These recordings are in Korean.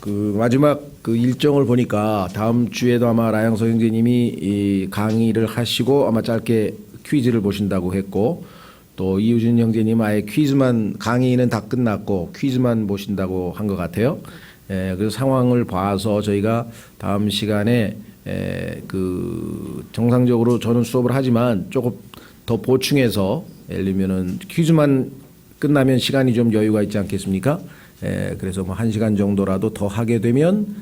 마지막 일정을 보니까 다음 주에도 아마 라양서 형제님이 이 강의를 하시고 아마 짧게 퀴즈를 보신다고 했고, 또 이우준 형제님 아예 퀴즈만, 강의는 다 끝났고 퀴즈만 보신다고 한 것 같아요. 그래서 상황을 봐서 저희가 다음 시간에 정상적으로 저는 수업을 하지만 조금 더 보충해서, 예를 들면은 퀴즈만 끝나면 시간이 좀 여유가 있지 않겠습니까? 그래서 뭐 1시간 정도라도 더 하게 되면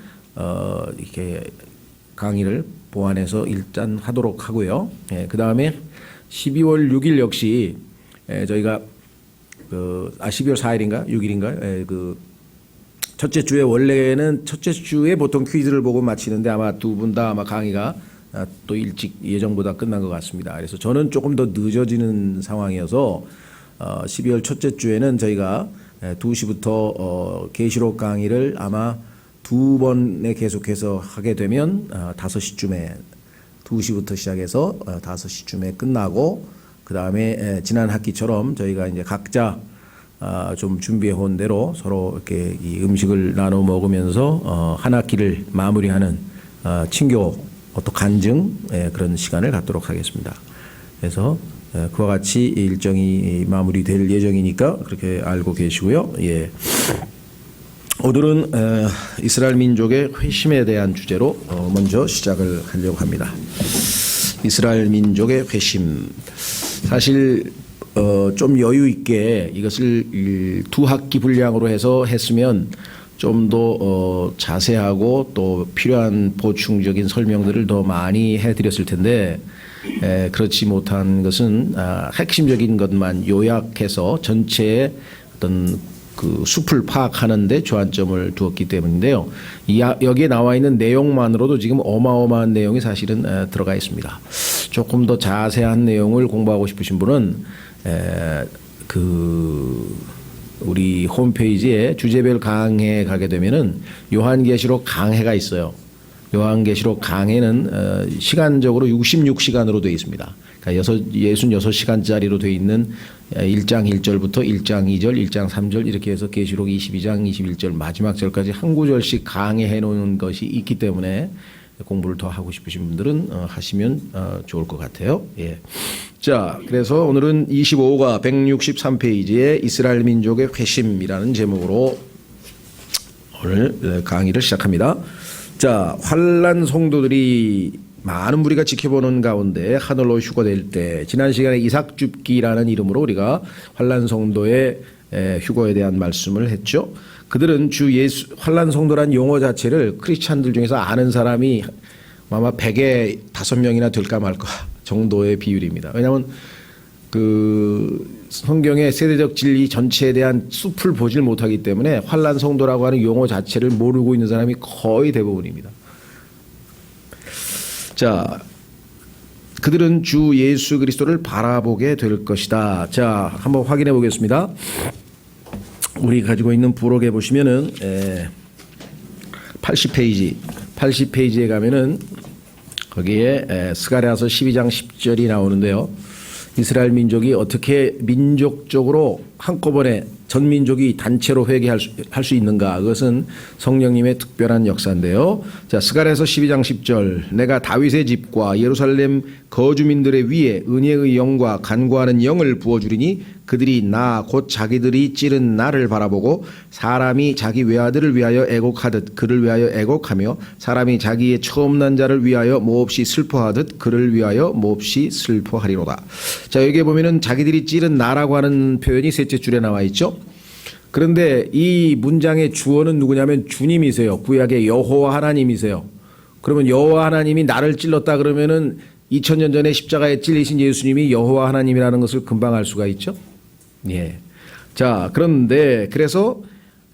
이렇게 강의를 보완해서 일단 하도록 하고요. 그 다음에 12월 6일 역시 저희가 12월 4일인가 6일인가 첫째 주에, 원래는 첫째 주에 보통 퀴즈를 보고 마치는데 아마 두 분 다 아마 강의가 또 일찍 예정보다 끝난 것 같습니다. 그래서 저는 조금 더 늦어지는 상황이어서 12월 첫째 주에는 저희가 2시부터 계시록 강의를 아마 2번에 계속해서 하게 되면 5시쯤에 2시부터 시작해서 5시쯤에 끝나고, 그 다음에 지난 학기처럼 저희가 이제 각자 좀 준비해 온 대로 서로 이렇게 이 음식을 나눠 먹으면서 한 학기를 마무리하는 친교 또 간증 그런 시간을 갖도록 하겠습니다. 그래서 그와 같이 일정이 마무리될 예정이니까 그렇게 알고 계시고요. 예. 오늘은 이스라엘 민족의 회심에 대한 주제로 먼저 시작을 하려고 합니다. 이스라엘 민족의 회심. 사실 좀 여유 있게 이것을 2학기 분량으로 해서 했으면 좀 더 자세하고 또 필요한 보충적인 설명들을 더 많이 해드렸을 텐데, 그렇지 못한 것은 핵심적인 것만 요약해서 전체의 어떤 그 숲을 파악하는 데 주안점을 두었기 때문인데요. 여기에 나와 있는 내용만으로도 지금 어마어마한 내용이 사실은 들어가 있습니다. 조금 더 자세한 내용을 공부하고 싶으신 분은 우리 홈페이지에 주제별 강해에 가게 되면은 요한계시록 강해가 있어요. 요한계시록 강해는 시간적으로 66시간으로 되어 있습니다. 그러니까 66시간짜리로 되어 있는 1장 1절부터 1장 2절, 1장 3절 이렇게 해서 계시록 22장 21절 마지막 절까지 한 구절씩 강해해 놓은 것이 있기 때문에 공부를 더 하고 싶으신 분들은 하시면 좋을 것 같아요. 예. 자, 그래서 오늘은 25가 163페이지에 이스라엘 민족의 회심이라는 제목으로 오늘 강의를 시작합니다. 자, 환난 성도들이 많은 무리가 지켜보는 가운데 하늘로 휴거될 때, 지난 시간에 이삭줍기라는 이름으로 우리가 환난 성도의 휴거에 대한 말씀을 했죠. 그들은 주 예수, 환난 성도란 용어 자체를 크리스찬들 중에서 아는 사람이 아마 100에 5명이나 될까 말까 정도의 비율입니다. 왜냐하면 성경의 세대적 진리 전체에 대한 숲을 보질 못하기 때문에 환난 성도라고 하는 용어 자체를 모르고 있는 사람이 거의 대부분입니다. 자, 그들은 주 예수 그리스도를 바라보게 될 것이다. 자, 한번 확인해 보겠습니다. 우리 가지고 있는 부록에 보시면은 80페이지에 가면은 거기에 스가랴서 12장 10절이 나오는데요. 이스라엘 민족이 어떻게 민족적으로 한꺼번에 전 민족이 단체로 회개할 수 있는가, 그것은 성령님의 특별한 역사인데요. 자, 스가랴서 12장 10절, 내가 다윗의 집과 예루살렘 거주민들의 위에 은혜의 영과 간구하는 영을 부어주리니 그들이 나 곧 자기들이 찌른 나를 바라보고 사람이 자기 외아들을 위하여 애곡하듯 그를 위하여 애곡하며 사람이 자기의 처음 난 자를 위하여 몹시 슬퍼하듯 그를 위하여 몹시 슬퍼하리로다. 자, 여기에 보면은 자기들이 찌른 나라고 하는 표현이 셋째 줄에 나와 있죠. 그런데 이 문장의 주어는 누구냐면 주님이세요. 구약의 여호와 하나님이세요. 그러면 여호와 하나님이 나를 찔렀다 그러면은 2000년 전에 십자가에 찔리신 예수님이 여호와 하나님이라는 것을 금방 알 수가 있죠. 예. 자, 그런데 그래서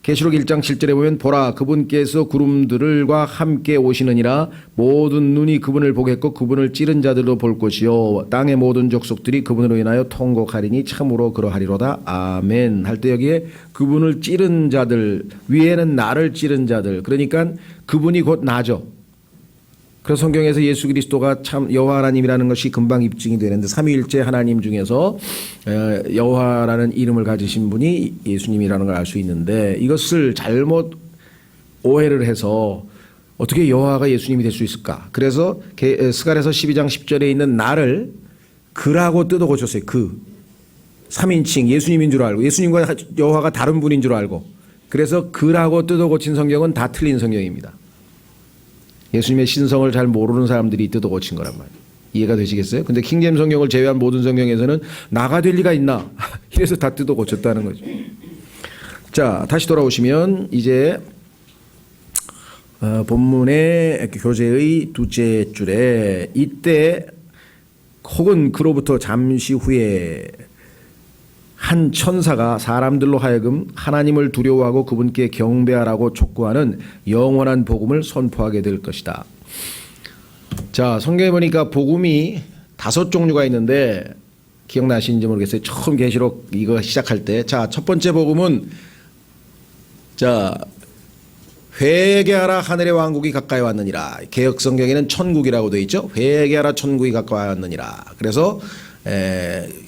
계시록 1장 7절에 보면 보라 그분께서 구름들과 함께 오시느니라 모든 눈이 그분을 보겠고 그분을 찌른 자들도 볼 것이요 땅의 모든 족속들이 그분으로 인하여 통곡하리니 참으로 그러하리로다. 아멘. 할 때 여기에 그분을 찌른 자들, 위에는 나를 찌른 자들, 그러니까 그분이 곧 나죠. 그래서 성경에서 예수 그리스도가 참 여호와 하나님이라는 것이 금방 입증이 되는데, 삼위일체 하나님 중에서 여호와라는 이름을 가지신 분이 예수님이라는 걸 알 수 있는데, 이것을 잘못 오해를 해서 어떻게 여호와가 예수님이 될 수 있을까? 그래서 스가랴서 12장 10절에 있는 나를 그라고 뜯어 고쳤어요. 그 3인칭 예수님인 줄 알고 예수님과 여호와가 다른 분인 줄 알고 그래서 그라고 뜯어 고친 성경은 다 틀린 성경입니다. 예수님의 신성을 잘 모르는 사람들이 뜯어 고친 거란 말이에요. 이해가 되시겠어요? 근데 킹제임 성경을 제외한 모든 성경에서는 나가 될 리가 있나? 이래서 다 뜯어 고쳤다는 거죠. 자, 다시 돌아오시면 이제 본문의 교재의 두째 줄에 이때 혹은 그로부터 잠시 후에 한 천사가 사람들로 하여금 하나님을 두려워하고 그분께 경배하라고 촉구하는 영원한 복음을 선포하게 될 것이다. 자, 성경에 보니까 복음이 5종류가 있는데 기억나시는지 모르겠어요. 처음 계시록 이거 시작할 때 자, 첫 번째 복음은 자, 회개하라 하늘의 왕국이 가까이 왔느니라. 개역 성경에는 천국이라고 되어 있죠. 회개하라 천국이 가까이 왔느니라. 그래서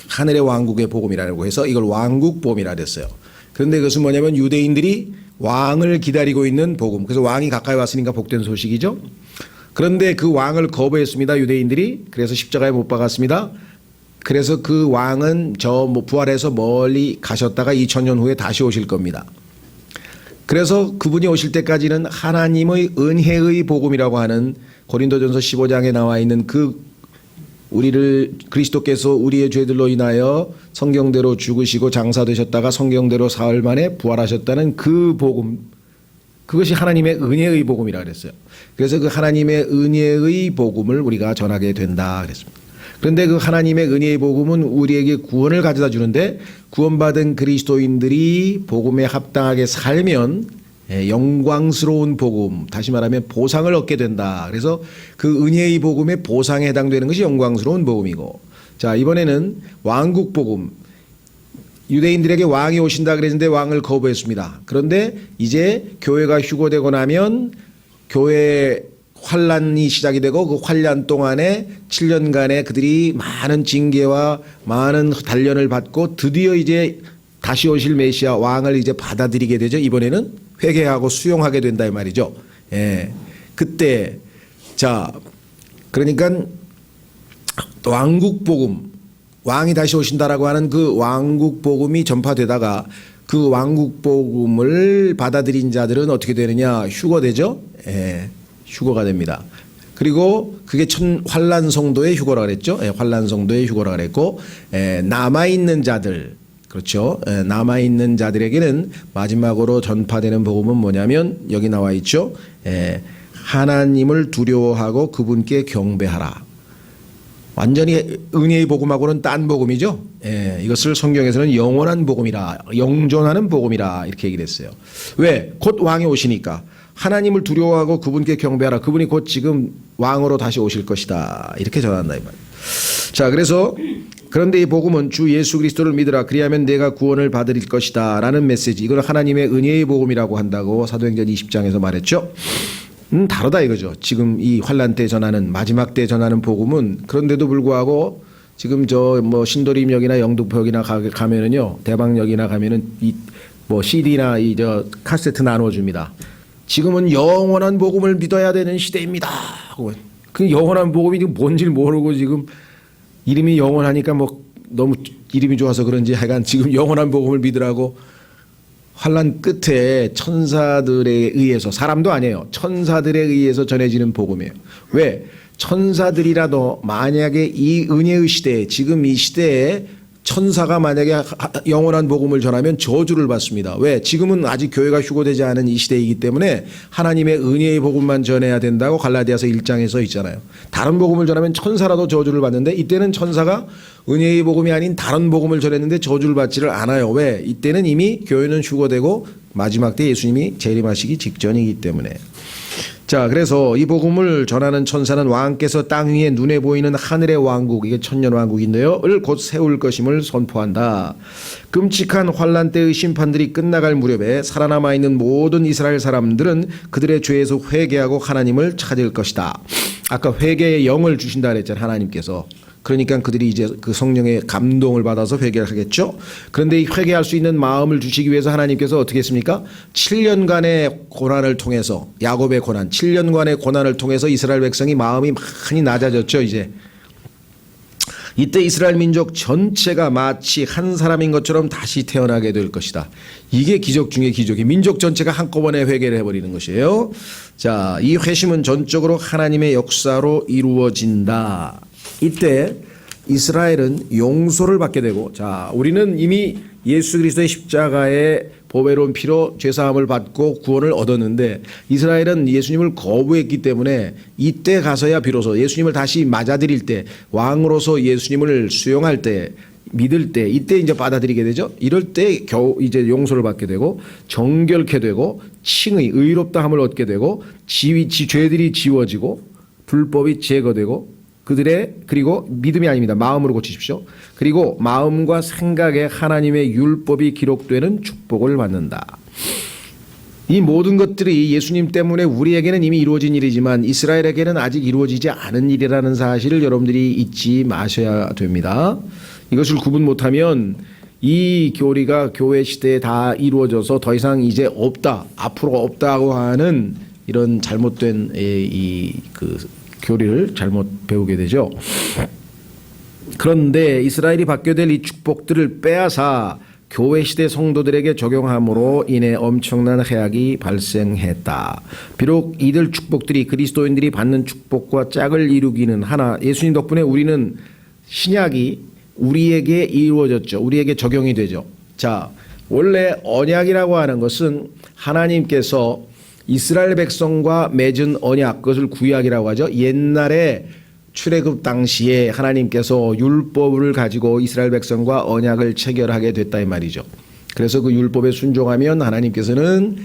하늘의 왕국의 복음이라고 해서 이걸 왕국복음이라 그랬어요. 그런데 그것은 뭐냐면 유대인들이 왕을 기다리고 있는 복음. 그래서 왕이 가까이 왔으니까 복된 소식이죠. 그런데 그 왕을 거부했습니다. 유대인들이. 그래서 십자가에 못 박았습니다. 그래서 그 왕은 부활해서 멀리 가셨다가 2000년 후에 다시 오실 겁니다. 그래서 그분이 오실 때까지는 하나님의 은혜의 복음이라고 하는 고린도전서 15장에 나와 있는 그 우리를 그리스도께서 우리의 죄들로 인하여 성경대로 죽으시고 장사되셨다가 성경대로 사흘 만에 부활하셨다는 그 복음, 그것이 하나님의 은혜의 복음이라 그랬어요. 그래서 그 하나님의 은혜의 복음을 우리가 전하게 된다 그랬습니다. 그런데 그 하나님의 은혜의 복음은 우리에게 구원을 가져다 주는데 구원받은 그리스도인들이 복음에 합당하게 살면 영광스러운 복음, 다시 말하면 보상을 얻게 된다. 그래서 그 은혜의 복음의 보상에 해당되는 것이 영광스러운 복음이고, 자, 이번에는 왕국 복음. 유대인들에게 왕이 오신다 그랬는데 왕을 거부했습니다. 그런데 이제 교회가 휴거되고 나면 교회 환란이 시작이 되고 그 환란 동안에 7년간에 그들이 많은 징계와 많은 단련을 받고 드디어 이제 다시 오실 메시아 왕을 이제 받아들이게 되죠. 이번에는 회개하고 수용하게 된다 이 말이죠. 예. 그때 자, 그러니까 왕국 복음, 왕이 다시 오신다라고 하는 그 왕국 복음이 전파되다가 그 왕국 복음을 받아들인 자들은 어떻게 되느냐? 휴거되죠. 예. 휴거가 됩니다. 그리고 그게 환란 성도의 휴거라 그랬죠. 예, 환란 성도의 휴거라 그랬고, 남아 있는 자들, 그렇죠. 남아 있는 자들에게는 마지막으로 전파되는 복음은 뭐냐면 여기 나와 있죠. 하나님을 두려워하고 그분께 경배하라. 완전히 은혜의 복음하고는 딴 복음이죠. 이것을 성경에서는 영원한 복음이라, 영존하는 복음이라 이렇게 얘기를 했어요. 왜? 곧 왕이 오시니까. 하나님을 두려워하고 그분께 경배하라. 그분이 곧 지금 왕으로 다시 오실 것이다. 이렇게 전한다 이 말이에요. 자, 그래서 그런데 이 복음은 주 예수 그리스도를 믿으라. 그리하면 내가 구원을 받을 것이다. 라는 메시지. 이걸 하나님의 은혜의 복음이라고 한다고 사도행전 20장에서 말했죠. 다르다 이거죠. 지금 이 환란 때 전하는, 마지막 때 전하는 복음은, 그런데도 불구하고 지금 신도림역이나 영등포역이나 가면은요, 대방역이나 가면은 CD나 카세트 나눠줍니다. 지금은 영원한 복음을 믿어야 되는 시대입니다. 그 영원한 복음이 뭔지 모르고 지금 이름이 영원하니까 너무 이름이 좋아서 그런지 하여간 지금 영원한 복음을 믿으라고 환란 끝에 천사들에 의해서, 사람도 아니에요, 천사들에 의해서 전해지는 복음이에요. 왜? 천사들이라도 만약에 이 은혜의 시대에, 지금 이 시대에 천사가 만약에 영원한 복음을 전하면 저주를 받습니다. 왜? 지금은 아직 교회가 휴거되지 않은 이 시대이기 때문에 하나님의 은혜의 복음만 전해야 된다고 갈라디아서 1장에 써 있잖아요. 다른 복음을 전하면 천사라도 저주를 받는데 이때는 천사가 은혜의 복음이 아닌 다른 복음을 전했는데 저주를 받지를 않아요. 왜? 이때는 이미 교회는 휴거되고 마지막 때 예수님이 재림하시기 직전이기 때문에. 자, 그래서 이 복음을 전하는 천사는 왕께서 땅 위에 눈에 보이는 하늘의 왕국, 이게 천년 왕국인데요, 을 곧 세울 것임을 선포한다. 끔찍한 환란 때의 심판들이 끝나갈 무렵에 살아남아 있는 모든 이스라엘 사람들은 그들의 죄에서 회개하고 하나님을 찾을 것이다. 아까 회개의 영을 주신다 그랬잖아요, 하나님께서. 그러니까 그들이 이제 그 성령의 감동을 받아서 회개를 하겠죠. 그런데 이 회개할 수 있는 마음을 주시기 위해서 하나님께서 어떻게 했습니까? 7년간의 고난을 통해서, 야곱의 고난, 7년간의 고난을 통해서 이스라엘 백성이 마음이 많이 낮아졌죠. 이때 이스라엘 민족 전체가 마치 한 사람인 것처럼 다시 태어나게 될 것이다. 이게 기적 중의 기적이, 민족 전체가 한꺼번에 회개를 해버리는 것이에요. 자, 이 회심은 전적으로 하나님의 역사로 이루어진다. 이때 이스라엘은 용서를 받게 되고, 자, 우리는 이미 예수 그리스도의 십자가의 보배로운 피로 죄사함을 받고 구원을 얻었는데, 이스라엘은 예수님을 거부했기 때문에 이때 가서야 비로소 예수님을 다시 맞아들일 때, 왕으로서 예수님을 수용할 때, 믿을 때, 이때 이제 받아들이게 되죠. 이럴 때 겨우 이제 용서를 받게 되고, 정결케 되고, 칭의, 의롭다함을 얻게 되고, 죄들이 지워지고, 불법이 제거되고, 그리고 믿음이 아닙니다. 마음으로 고치십시오. 그리고 마음과 생각에 하나님의 율법이 기록되는 축복을 받는다. 이 모든 것들이 예수님 때문에 우리에게는 이미 이루어진 일이지만 이스라엘에게는 아직 이루어지지 않은 일이라는 사실을 여러분들이 잊지 마셔야 됩니다. 이것을 구분 못하면 이 교리가 교회 시대에 다 이루어져서 더 이상 이제 없다, 앞으로 없다고 하는 이런 잘못된 교리를 잘못 배우게 되죠. 그런데 이스라엘이 받게 될 이 축복들을 빼앗아 교회 시대 성도들에게 적용함으로 인해 엄청난 해악이 발생했다. 비록 이들 축복들이 그리스도인들이 받는 축복과 짝을 이루기는 하나, 예수님 덕분에 우리는 신약이 우리에게 이루어졌죠. 우리에게 적용이 되죠. 자, 원래 언약이라고 하는 것은 하나님께서 이스라엘 백성과 맺은 언약, 그것을 구약이라고 하죠. 옛날에 출애굽 당시에 하나님께서 율법을 가지고 이스라엘 백성과 언약을 체결하게 됐다 이 말이죠. 그래서 그 율법에 순종하면 하나님께서는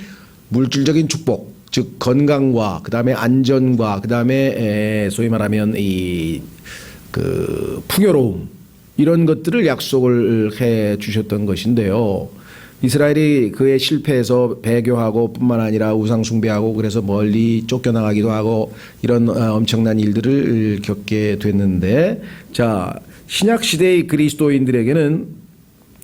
물질적인 축복, 즉 건강과 그다음에 안전과 그다음에 소위 말하면 풍요로움, 이런 것들을 약속을 해 주셨던 것인데요. 이스라엘이 그의 실패에서 배교하고 뿐만 아니라 우상 숭배하고 그래서 멀리 쫓겨나가기도 하고 이런 엄청난 일들을 겪게 됐는데, 자, 신약 시대의 그리스도인들에게는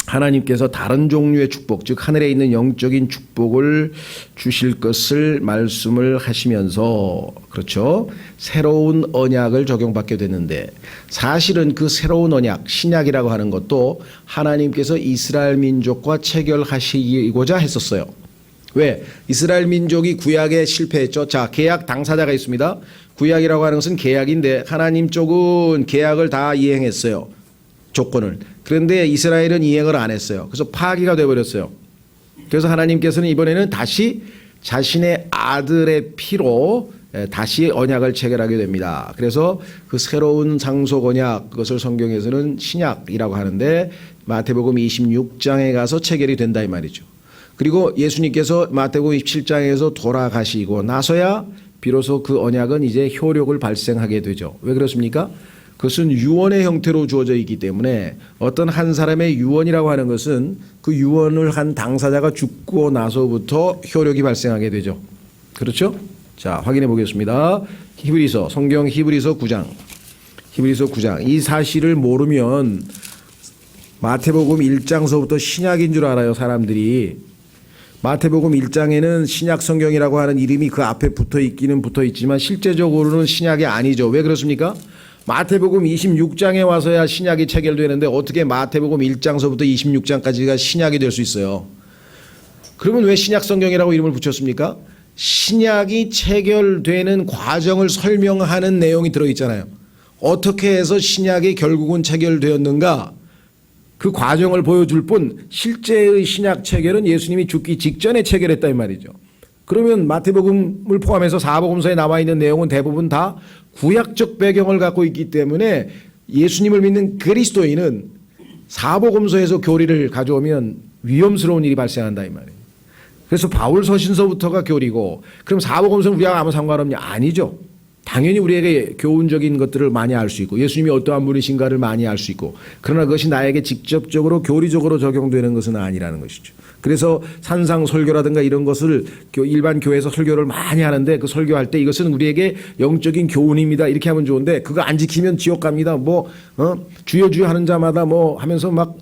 하나님께서 다른 종류의 축복, 즉 하늘에 있는 영적인 축복을 주실 것을 말씀을 하시면서, 그렇죠, 새로운 언약을 적용받게 됐는데, 사실은 그 새로운 언약, 신약이라고 하는 것도 하나님께서 이스라엘 민족과 체결하시고자 했었어요. 왜? 이스라엘 민족이 구약에 실패했죠. 자, 계약 당사자가 있습니다. 구약이라고 하는 것은 계약인데 하나님 쪽은 계약을 다 이행했어요. 조건을. 그런데 이스라엘은 이행을 안 했어요. 그래서 파기가 되어버렸어요. 그래서 하나님께서는 이번에는 다시 자신의 아들의 피로 다시 언약을 체결하게 됩니다. 그래서 그 새로운 상속 언약, 그것을 성경에서는 신약이라고 하는데 마태복음 26장에 가서 체결이 된다 이 말이죠. 그리고 예수님께서 마태복음 27장에서 돌아가시고 나서야 비로소 그 언약은 이제 효력을 발생하게 되죠. 왜 그렇습니까? 그것은 유언의 형태로 주어져 있기 때문에 어떤 한 사람의 유언이라고 하는 것은 그 유언을 한 당사자가 죽고 나서부터 효력이 발생하게 되죠. 그렇죠? 자, 확인해 보겠습니다. 성경 히브리서 9장. 이 사실을 모르면 마태복음 1장서부터 신약인 줄 알아요, 사람들이. 마태복음 1장에는 신약 성경이라고 하는 이름이 그 앞에 붙어 있기는 붙어 있지만 실제적으로는 신약이 아니죠. 왜 그렇습니까? 마태복음 26장에 와서야 신약이 체결되는데 어떻게 마태복음 1장서부터 26장까지가 신약이 될 수 있어요? 그러면 왜 신약 성경이라고 이름을 붙였습니까? 신약이 체결되는 과정을 설명하는 내용이 들어있잖아요. 어떻게 해서 신약이 결국은 체결되었는가? 그 과정을 보여줄 뿐 실제의 신약 체결은 예수님이 죽기 직전에 체결했다 이 말이죠. 그러면 마태복음을 포함해서 사복음서에 나와 있는 내용은 대부분 다 구약적 배경을 갖고 있기 때문에 예수님을 믿는 그리스도인은 사복음서에서 교리를 가져오면 위험스러운 일이 발생한다 이 말이에요. 그래서 바울 서신서부터가 교리고, 그럼 사복음서는 우리하고 아무 상관없냐? 아니죠. 당연히 우리에게 교훈적인 것들을 많이 알 수 있고 예수님이 어떠한 분이신가를 많이 알 수 있고 그러나 그것이 나에게 직접적으로 교리적으로 적용되는 것은 아니라는 것이죠. 그래서 산상 설교라든가 이런 것을 일반 교회에서 설교를 많이 하는데 그 설교할 때 이것은 우리에게 영적인 교훈입니다. 이렇게 하면 좋은데 그거 안 지키면 지옥 갑니다. 주여 주여 하는 자마다 하면서 막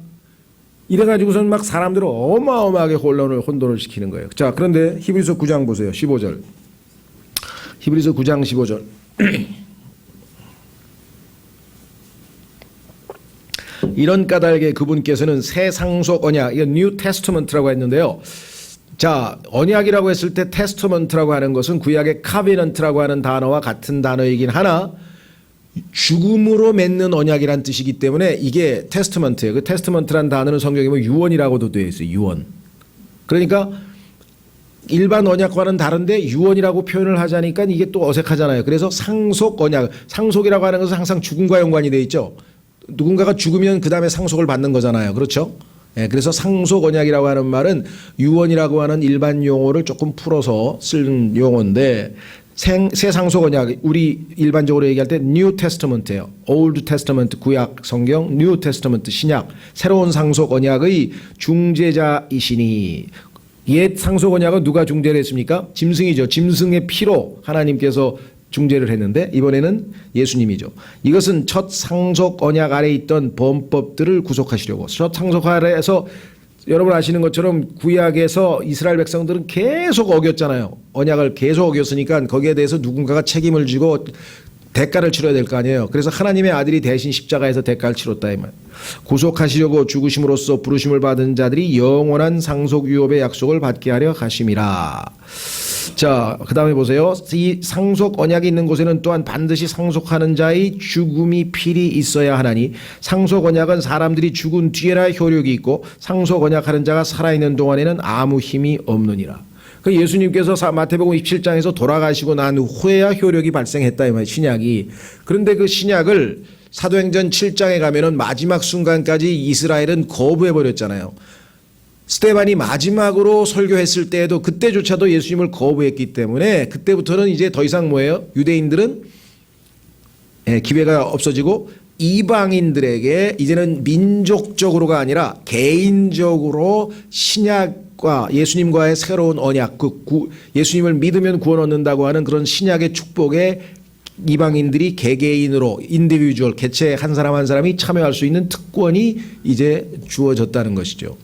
이래가지고선 막 사람들을 어마어마하게 혼돈을 시키는 거예요. 자, 그런데 히브리서 9장 보세요. 15절. 히브리서 9장 15절. 이런 까닭에 그분께서는 새 상속 언약, 이건 뉴 테스트먼트라고 했는데요. 자, 언약이라고 했을 때 테스트먼트라고 하는 것은 구약의 카비넌트라고 하는 단어와 같은 단어이긴 하나 죽음으로 맺는 언약이란 뜻이기 때문에 이게 테스트먼트예요. 그 테스트먼트란 단어는 성경에 보면 유언이라고도 되어 있어요. 유언. 그러니까 일반 언약과는 다른데 유언이라고 표현을 하자니까 이게 또 어색하잖아요. 그래서 상속 언약, 상속이라고 하는 것은 항상 죽음과 연관이 되어 있죠. 누군가가 죽으면 그 다음에 상속을 받는 거잖아요. 그렇죠? 예, 그래서 상속 언약이라고 하는 말은 유언이라고 하는 일반 용어를 조금 풀어서 쓰는 용어인데 새 상속 언약, 우리 일반적으로 얘기할 때 뉴 테스트먼트예요. 올드 테스트먼트 구약 성경, 뉴 테스트먼트 신약, 새로운 상속 언약의 중재자이시니 옛 상속 언약은 누가 중재를 했습니까? 짐승이죠. 짐승의 피로 하나님께서 중재를 했는데 이번에는 예수님이죠. 이것은 첫 상속 언약 아래 있던 범법들을 구속하시려고. 첫 상속 아래에서 여러분 아시는 것처럼 구약에서 이스라엘 백성들은 계속 어겼잖아요. 언약을 계속 어겼으니까 거기에 대해서 누군가가 책임을 지고 대가를 치러야 될 거 아니에요. 그래서 하나님의 아들이 대신 십자가에서 대가를 치렀다 이 말. 구속하시려고 죽으심으로써 부르심을 받은 자들이 영원한 상속 유업의 약속을 받게 하려 하심이라. 자, 그 다음에 보세요. 이 상속 언약이 있는 곳에는 또한 반드시 상속하는 자의 죽음이 필히 있어야 하나니 상속 언약은 사람들이 죽은 뒤에나 효력이 있고 상속 언약하는 자가 살아있는 동안에는 아무 힘이 없느니라. 그 예수님께서 마태복음 27장에서 돌아가시고 난 후에야 효력이 발생했다 이 말이에요. 신약이. 그런데 그 신약을 사도행전 7장에 가면은 마지막 순간까지 이스라엘은 거부해 버렸잖아요. 스데반이 마지막으로 설교했을 때에도 그때조차도 예수님을 거부했기 때문에 그때부터는 이제 더 이상 뭐예요? 유대인들은 기회가 없어지고 이방인들에게 이제는 민족적으로가 아니라 개인적으로 신약과 예수님과의 새로운 언약, 예수님을 믿으면 구원 얻는다고 하는 그런 신약의 축복에 이방인들이 개개인으로 인디비주얼 개체 한 사람 한 사람이 참여할 수 있는 특권이 이제 주어졌다는 것이죠.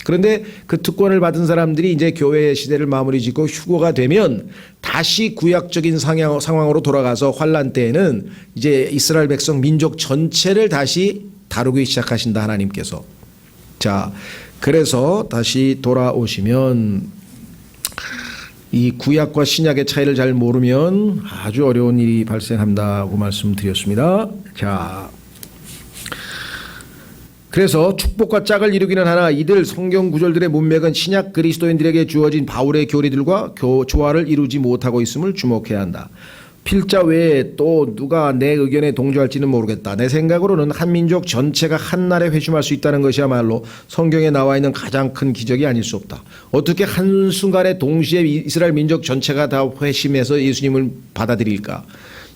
그런데 그 특권을 받은 사람들이 이제 교회 시대를 마무리 짓고 휴거가 되면 다시 구약적인 상황으로 돌아가서 환란 때에는 이제 이스라엘 백성 민족 전체를 다시 다루기 시작하신다 하나님께서. 자, 그래서 다시 돌아오시면 이 구약과 신약의 차이를 잘 모르면 아주 어려운 일이 발생한다고 말씀드렸습니다. 자, 그래서 축복과 짝을 이루기는 하나 이들 성경 구절들의 문맥은 신약 그리스도인들에게 주어진 바울의 교리들과 조화를 이루지 못하고 있음을 주목해야 한다. 필자 외에 또 누가 내 의견에 동조할지는 모르겠다. 내 생각으로는 한민족 전체가 한날에 회심할 수 있다는 것이야말로 성경에 나와 있는 가장 큰 기적이 아닐 수 없다. 어떻게 한순간에 동시에 이스라엘 민족 전체가 다 회심해서 예수님을 받아들일까?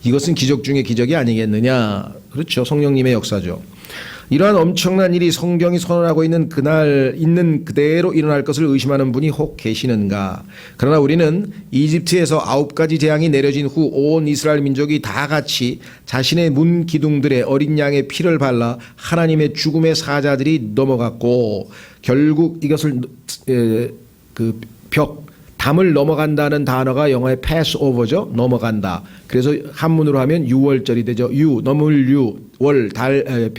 이것은 기적 중의 기적이 아니겠느냐. 그렇죠. 성령님의 역사죠. 이러한 엄청난 일이 성경이 선언하고 있는 그날 있는 그대로 일어날 것을 의심하는 분이 혹 계시는가. 그러나 우리는 이집트에서 9가지 재앙이 내려진 후 온 이스라엘 민족이 다 같이 자신의 문 기둥들에 어린 양의 피를 발라 하나님의 죽음의 사자들이 넘어갔고 결국 이것을 담을 넘어간다는 단어가 영어의 패스오버죠. 넘어간다. 그래서 한문으로 하면 유월절이 되죠. 월, 달,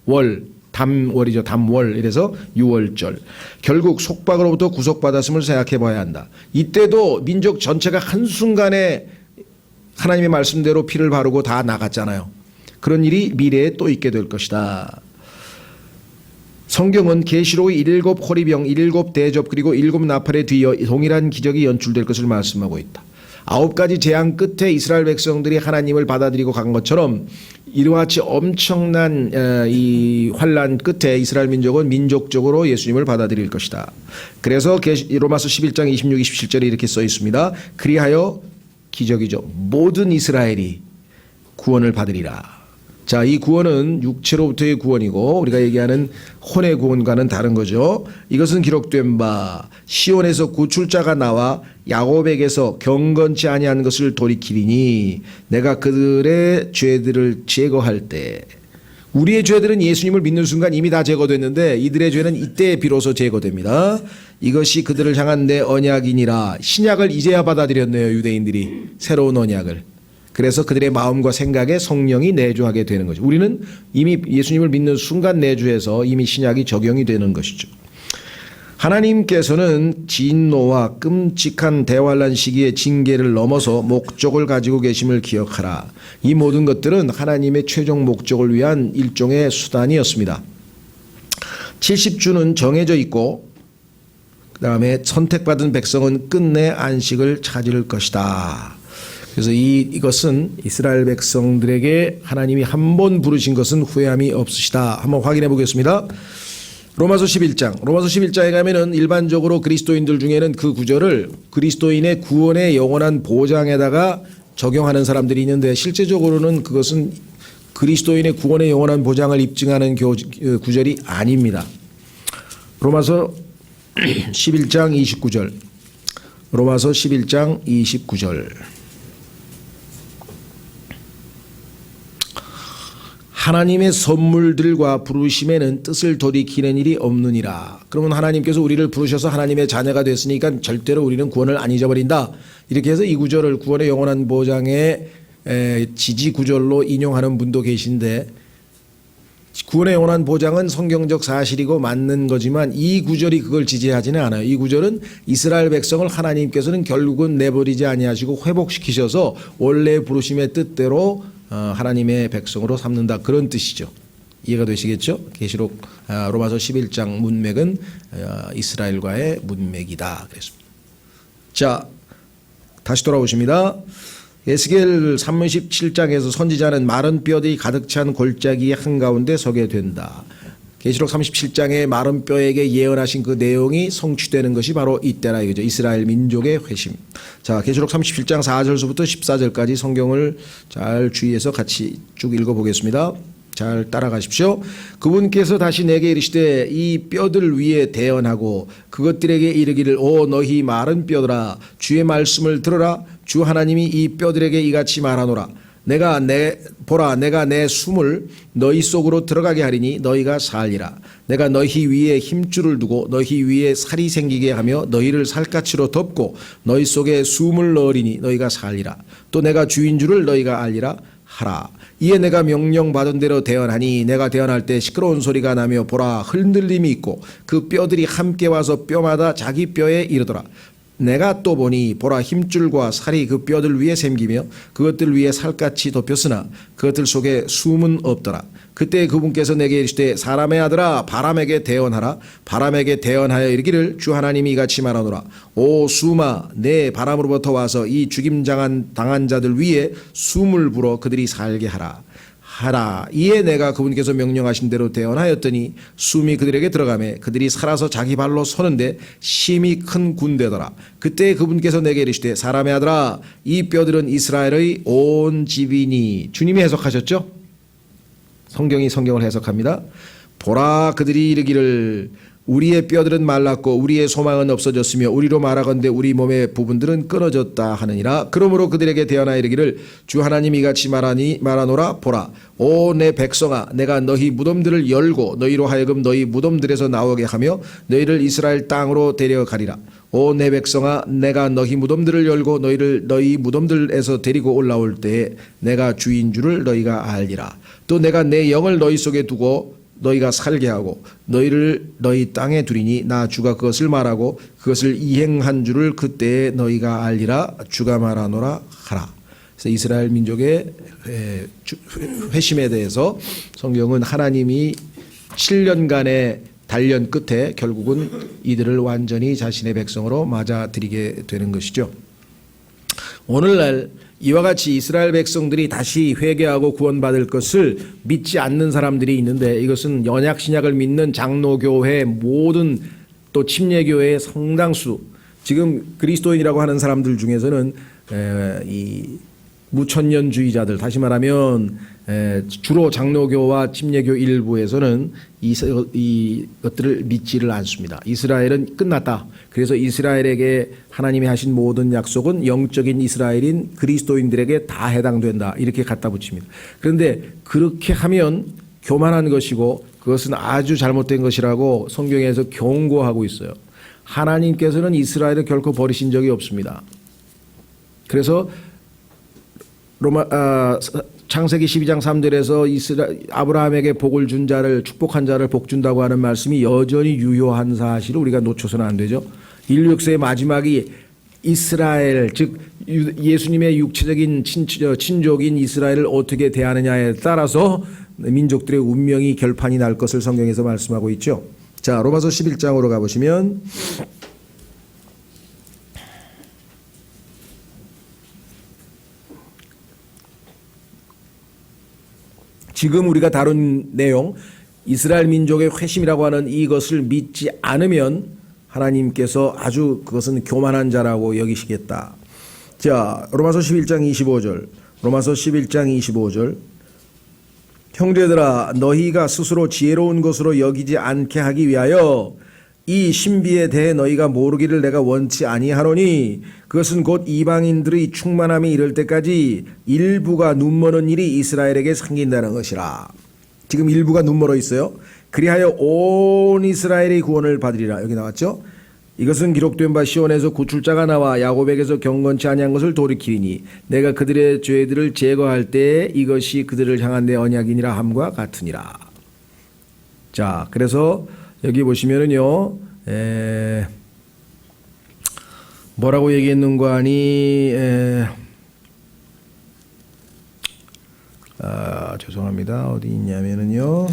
월, 담월이죠. 담월. 이래서 유월절. 결국 속박으로부터 구속받았음을 생각해 봐야 한다. 이때도 민족 전체가 한순간에 하나님의 말씀대로 피를 바르고 다 나갔잖아요. 그런 일이 미래에 또 있게 될 것이다. 성경은 계시록의 7 호리병, 7 대접 그리고 7 나팔에 뒤이어 동일한 기적이 연출될 것을 말씀하고 있다. 9가지 재앙 끝에 이스라엘 백성들이 하나님을 받아들이고 간 것처럼 이와 같이 엄청난 이 환란 끝에 이스라엘 민족은 민족적으로 예수님을 받아들일 것이다. 그래서 로마서 11장 26, 27절에 이렇게 써 있습니다. 그리하여 기적이죠. 모든 이스라엘이 구원을 받으리라. 자, 이 구원은 육체로부터의 구원이고 우리가 얘기하는 혼의 구원과는 다른 거죠. 이것은 기록된 바 시온에서 구출자가 나와 야곱에게서 경건치 아니한 것을 돌이키리니 내가 그들의 죄들을 제거할 때. 우리의 죄들은 예수님을 믿는 순간 이미 다 제거됐는데 이들의 죄는 이때 비로소 제거됩니다. 이것이 그들을 향한 내 언약이니라. 신약을 이제야 받아들였네요. 유대인들이 새로운 언약을. 그래서 그들의 마음과 생각에 성령이 내주하게 되는 거죠. 우리는 이미 예수님을 믿는 순간 내주해서 이미 신약이 적용이 되는 것이죠. 하나님께서는 진노와 끔찍한 대환란 시기의 징계를 넘어서 목적을 가지고 계심을 기억하라. 이 모든 것들은 하나님의 최종 목적을 위한 일종의 수단이었습니다. 70주는 정해져 있고 그 다음에 선택받은 백성은 끝내 안식을 찾을 것이다. 그래서 이것은 이스라엘 백성들에게 하나님이 한 번 부르신 것은 후회함이 없으시다. 한번 확인해 보겠습니다. 로마서 11장. 로마서 11장에 가면은 일반적으로 그리스도인들 중에는 그 구절을 그리스도인의 구원의 영원한 보장에다가 적용하는 사람들이 있는데 실제적으로는 그것은 그리스도인의 구원의 영원한 보장을 입증하는 구절이 아닙니다. 로마서 11장 29절. 로마서 11장 29절. 하나님의 선물들과 부르심에는 뜻을 돌이키는 일이 없느니라. 그러면 하나님께서 우리를 부르셔서 하나님의 자녀가 됐으니까 절대로 우리는 구원을 안 잊어버린다. 이렇게 해서 이 구절을 구원의 영원한 보장의 지지 구절로 인용하는 분도 계신데 구원의 영원한 보장은 성경적 사실이고 맞는 거지만 이 구절이 그걸 지지하지는 않아요. 이 구절은 이스라엘 백성을 하나님께서는 결국은 내버리지 아니하시고 회복시키셔서 원래 부르심의 뜻대로 하나님의 백성으로 삼는다. 그런 뜻이죠. 이해가 되시겠죠? 계시록 로마서 11장 문맥은 이스라엘과의 문맥이다. 그랬습니다. 자, 다시 돌아오십니다. 에스겔 37장에서 선지자는 마른 뼈들이 가득 찬 골짜기 한가운데 서게 된다. 계시록 37장의 마른 뼈에게 예언하신 그 내용이 성취되는 것이 바로 이때라 이거죠. 이스라엘 민족의 회심. 자, 계시록 37장 4절서부터 14절까지 성경을 잘 주의해서 같이 쭉 읽어보겠습니다. 잘 따라가십시오. 그분께서 다시 내게 이르시되 이 뼈들 위에 대언하고 그것들에게 이르기를 오 너희 마른 뼈들아 주의 말씀을 들어라. 주 하나님이 이 뼈들에게 이같이 말하노라. 보라 내가 내 숨을 너희 속으로 들어가게 하리니 너희가 살리라. 내가 너희 위에 힘줄을 두고 너희 위에 살이 생기게 하며 너희를 살갗으로 덮고 너희 속에 숨을 넣으리니 너희가 살리라. 또 내가 주인 줄을 너희가 알리라 하라. 이에 내가 명령받은 대로 대언하니 내가 대언할 때 시끄러운 소리가 나며 보라 흔들림이 있고 그 뼈들이 함께 와서 뼈마다 자기 뼈에 이르더라. 내가 또 보니 보라 힘줄과 살이 그 뼈들 위에 샘기며 그것들 위에 살같이 덮였으나 그것들 속에 숨은 없더라. 그때 그분께서 내게 이르시되 사람의 아들아 바람에게 대언하라. 바람에게 대언하여 이르기를 주 하나님이 이같이 말하노라. 오 수마 내 바람으로부터 와서 이 죽임 당한 자들 위에 숨을 불어 그들이 살게 하라. 이에 내가 그분께서 명령하신 대로 대언하였더니 숨이 그들에게 들어가매 그들이 살아서 자기 발로 서는데 심히 큰 군대더라. 그때 그분께서 내게 이르시되 사람의 아들아 이 뼈들은 이스라엘의 온 집이니. 주님이 해석하셨죠? 성경이 성경을 해석합니다. 보라 그들이 이르기를 우리의 뼈들은 말랐고 우리의 소망은 없어졌으며 우리로 말하건대 우리 몸의 부분들은 끊어졌다 하느니라. 그러므로 그들에게 대언하여 이르기를 주 하나님이 이같이 말하노라. 보라 오 내 백성아 내가 너희 무덤들을 열고 너희로 하여금 너희 무덤들에서 나오게 하며 너희를 이스라엘 땅으로 데려가리라. 오 내 백성아 내가 너희 무덤들을 열고 너희를 너희 무덤들에서 데리고 올라올 때에 내가 주인 줄을 너희가 알리라. 또 내가 내 영을 너희 속에 두고 너희가 살게 하고 너희를 너희 땅에 두리니 나 주가 그것을 말하고 그것을 이행한 줄을 그때에 너희가 알리라. 주가 말하노라 하라. 그래서 이스라엘 민족의 회심에 대해서 성경은 하나님이 7년간의 단련 끝에 결국은 이들을 완전히 자신의 백성으로 맞아들이게 되는 것이죠. 오늘날 이와 같이 이스라엘 백성들이 다시 회개하고 구원받을 것을 믿지 않는 사람들이 있는데 이것은 언약 신약을 믿는 장로교회 모든 또 침례교회의 상당수 지금 그리스도인이라고 하는 사람들 중에서는 이 무천년주의자들, 다시 말하면 주로 장로교와 침례교 일부에서는 이것들을 믿지를 않습니다. 이스라엘은 끝났다. 그래서 이스라엘에게 하나님이 하신 모든 약속은 영적인 이스라엘인 그리스도인들에게 다 해당된다. 이렇게 갖다 붙입니다. 그런데 그렇게 하면 교만한 것이고 그것은 아주 잘못된 것이라고 성경에서 경고하고 있어요. 하나님께서는 이스라엘을 결코 버리신 적이 없습니다. 그래서 창세기 12장 3절에서 아브라함에게 복을 준 자를, 축복한 자를 복 준다고 하는 말씀이 여전히 유효한 사실을 우리가 놓쳐서는 안 되죠. 인류 역사의 마지막이 이스라엘, 즉 예수님의 육체적인 친족인 이스라엘을 어떻게 대하느냐에 따라서 민족들의 운명이 결판이 날 것을 성경에서 말씀하고 있죠. 자, 로마서 11장으로 가보시면 지금 우리가 다룬 내용, 이스라엘 민족의 회심이라고 하는 이것을 믿지 않으면 하나님께서 아주 그것은 교만한 자라고 여기시겠다. 자, 로마서 11장 25절. 로마서 11장 25절. 형제들아, 너희가 스스로 지혜로운 것으로 여기지 않게 하기 위하여 이 신비에 대해 너희가 모르기를 내가 원치 아니하노니 그것은 곧 이방인들의 충만함이 이를 때까지 일부가 눈머는 일이 이스라엘에게 생긴다는 것이라. 지금 일부가 눈멀어 있어요. 그리하여 온 이스라엘의 구원을 받으리라. 여기 나왔죠. 이것은 기록된 바 시온에서 구출자가 나와 야곱에게서 경건치 아니한 것을 돌이키니 내가 그들의 죄들을 제거할 때에 이것이 그들을 향한 내 언약이니라 함과 같으니라. 자, 그래서 여기 보시면은요, 뭐라고 얘기했는가 하니, 죄송합니다. 어디 있냐면은요,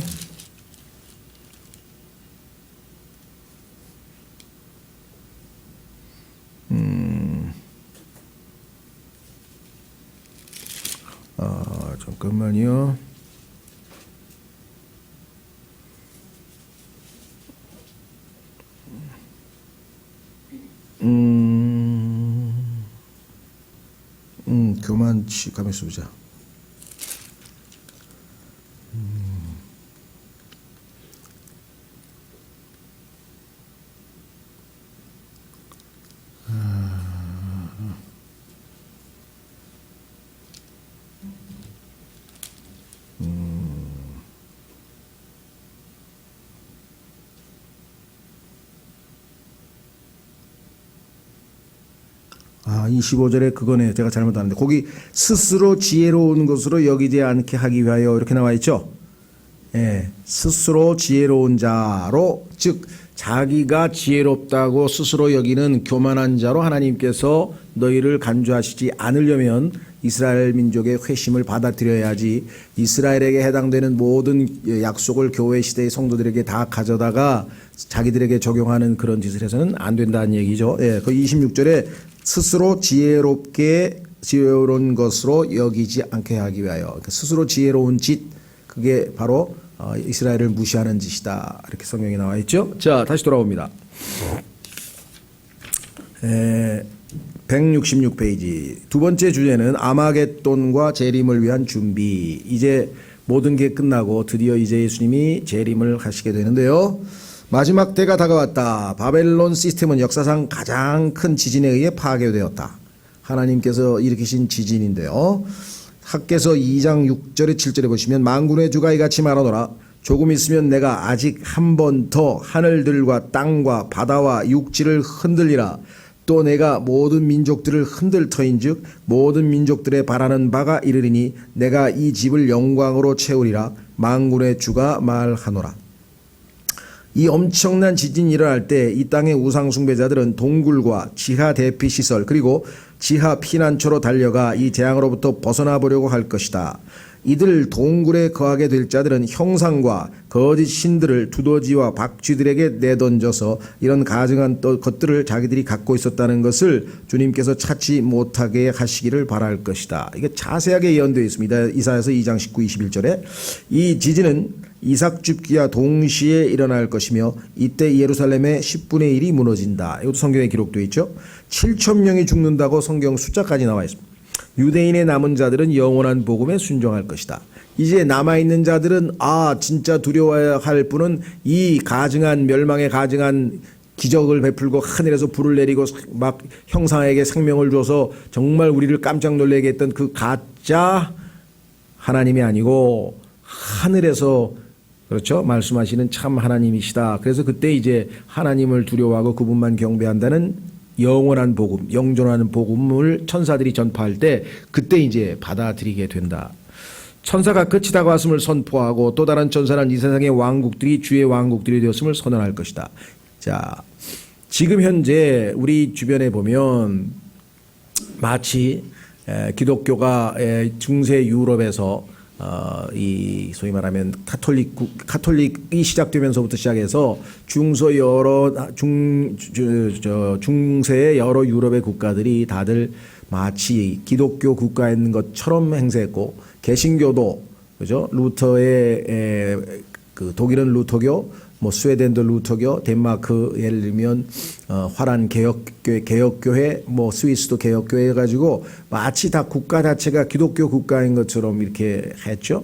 잠깐만요. 교만치, 가만있어 보자. 아, 25절에 그거네. 제가 잘못하는데. 거기 스스로 지혜로운 것으로 여기지 않게 하기 위하여 이렇게 나와 있죠. 예, 스스로 지혜로운 자로, 즉 자기가 지혜롭다고 스스로 여기는 교만한 자로 하나님께서 너희를 간주하시지 않으려면 이스라엘 민족의 회심을 받아들여야지, 이스라엘에게 해당되는 모든 약속을 교회 시대의 성도들에게 다 가져다가 자기들에게 적용하는 그런 짓을 해서는 안 된다는 얘기죠. 예, 그 26절에 스스로 지혜로운 것으로 여기지 않게 하기 위하여, 스스로 지혜로운 짓, 그게 바로 이스라엘을 무시하는 짓이다. 이렇게 성경에 나와 있죠. 자, 다시 돌아옵니다. 166페이지. 두 번째 주제는 아마겟돈과 재림을 위한 준비. 이제 모든 게 끝나고 드디어 이제 예수님이 재림을 하시게 되는데요. 마지막 때가 다가왔다. 바벨론 시스템은 역사상 가장 큰 지진에 의해 파괴되었다. 하나님께서 일으키신 지진인데요. 학개서 2장 6절에 7절에 보시면 만군의 주가 이같이 말하노라. 조금 있으면 내가 아직 한 번 더 하늘들과 땅과 바다와 육지를 흔들리라. 또 내가 모든 민족들을 흔들 터인즉 모든 민족들의 바라는 바가 이르리니 내가 이 집을 영광으로 채우리라. 만군의 주가 말하노라. 이 엄청난 지진이 일어날 때 이 땅의 우상 숭배자들은 동굴과 지하 대피 시설 그리고 지하 피난처로 달려가 이 재앙으로부터 벗어나 보려고 할 것이다. 이들 동굴에 거하게 될 자들은 형상과 거짓 신들을 두더지와 박쥐들에게 내던져서 이런 가증한 것들을 자기들이 갖고 있었다는 것을 주님께서 찾지 못하게 하시기를 바랄 것이다. 이게 자세하게 예언되어 있습니다. 이사야서 2장 19, 21절에 이 지진은 이삭 줍기와 동시에 일어날 것이며 이때 예루살렘의 10분의 1이 무너진다. 이것도 성경에 기록되어 있죠. 7천 명이 죽는다고 성경 숫자까지 나와 있습니다. 유대인의 남은 자들은 영원한 복음에 순종할 것이다. 이제 남아있는 자들은 진짜 두려워해야 할 분은 이 가증한 멸망에 가증한 기적을 베풀고 하늘에서 불을 내리고 막 형상에게 생명을 줘서 정말 우리를 깜짝 놀라게 했던 그 가짜 하나님이 아니고 하늘에서 그렇죠? 말씀하시는 참 하나님이시다. 그래서 그때 이제 하나님을 두려워하고 그분만 경배한다는 영원한 복음, 영존하는 복음을 천사들이 전파할 때 그때 이제 받아들이게 된다. 천사가 끝이 다가왔음을 선포하고 또 다른 천사는 이 세상의 왕국들이 주의 왕국들이 되었음을 선언할 것이다. 자, 지금 현재 우리 주변에 보면 마치 기독교가 중세 유럽에서 이 소위 말하면 카톨릭이 시작되면서부터 시작해서 중세의 여러 유럽의 국가들이 다들 마치 기독교 국가인 것처럼 행세했고 개신교도 그죠? 루터의 그 독일은 루터교, 뭐 스웨덴도 루터교, 덴마크 예를 들면 화란 개혁교회, 뭐 스위스도 개혁교회 해가지고 마치 다 국가 자체가 기독교 국가인 것처럼 이렇게 했죠.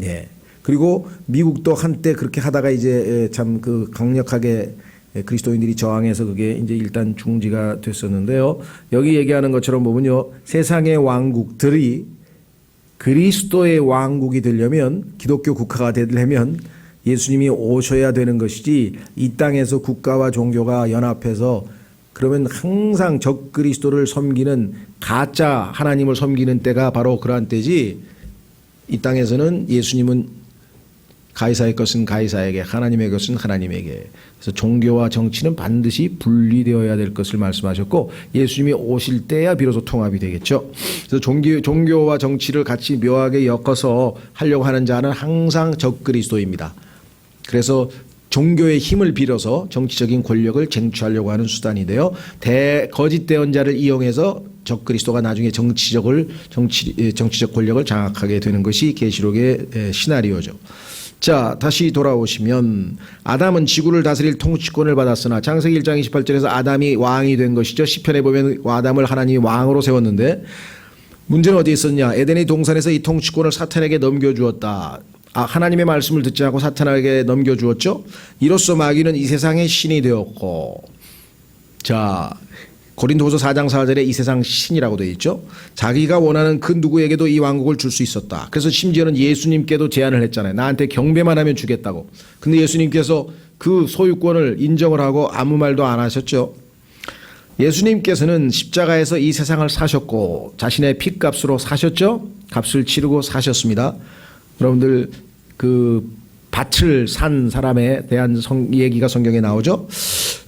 예. 그리고 미국도 한때 그렇게 하다가 이제 참 그 강력하게 그리스도인들이 저항해서 그게 이제 일단 중지가 됐었는데요. 여기 얘기하는 것처럼 보면요, 세상의 왕국들이 그리스도의 왕국이 되려면 기독교 국가가 되려면 예수님이 오셔야 되는 것이지 이 땅에서 국가와 종교가 연합해서 그러면 항상 적 그리스도를 섬기는 가짜 하나님을 섬기는 때가 바로 그러한 때지 이 땅에서는 예수님은 가이사의 것은 가이사에게 하나님의 것은 하나님에게 그래서 종교와 정치는 반드시 분리되어야 될 것을 말씀하셨고 예수님이 오실 때야 비로소 통합이 되겠죠. 그래서 종교와 정치를 같이 묘하게 엮어서 하려고 하는 자는 항상 적 그리스도입니다. 그래서 종교의 힘을 빌어서 정치적인 권력을 쟁취하려고 하는 수단이 되어 거짓 대언자를 이용해서 적그리스도가 나중에 정치적 권력을 장악하게 되는 것이 계시록의 시나리오죠. 자, 다시 돌아오시면 아담은 지구를 다스릴 통치권을 받았으나 창세기 1장 28절에서 아담이 왕이 된 것이죠. 시편에 보면 아담을 하나님이 왕으로 세웠는데 문제는 어디에 있었냐. 에덴의 동산에서 이 통치권을 사탄에게 넘겨주었다. 하나님의 말씀을 듣지 않고 사탄에게 넘겨주었죠. 이로써 마귀는 이 세상의 신이 되었고, 자 고린도후서 4장 4절에 이 세상 신이라고 되어 있죠. 자기가 원하는 그 누구에게도 이 왕국을 줄 수 있었다. 그래서 심지어는 예수님께도 제안을 했잖아요. 나한테 경배만 하면 주겠다고. 근데 예수님께서 그 소유권을 인정을 하고 아무 말도 안 하셨죠. 예수님께서는 십자가에서 이 세상을 사셨고 자신의 피값으로 사셨죠. 값을 치르고 사셨습니다. 여러분들 그 밭을 산 사람에 대한 얘기가 성경에 나오죠.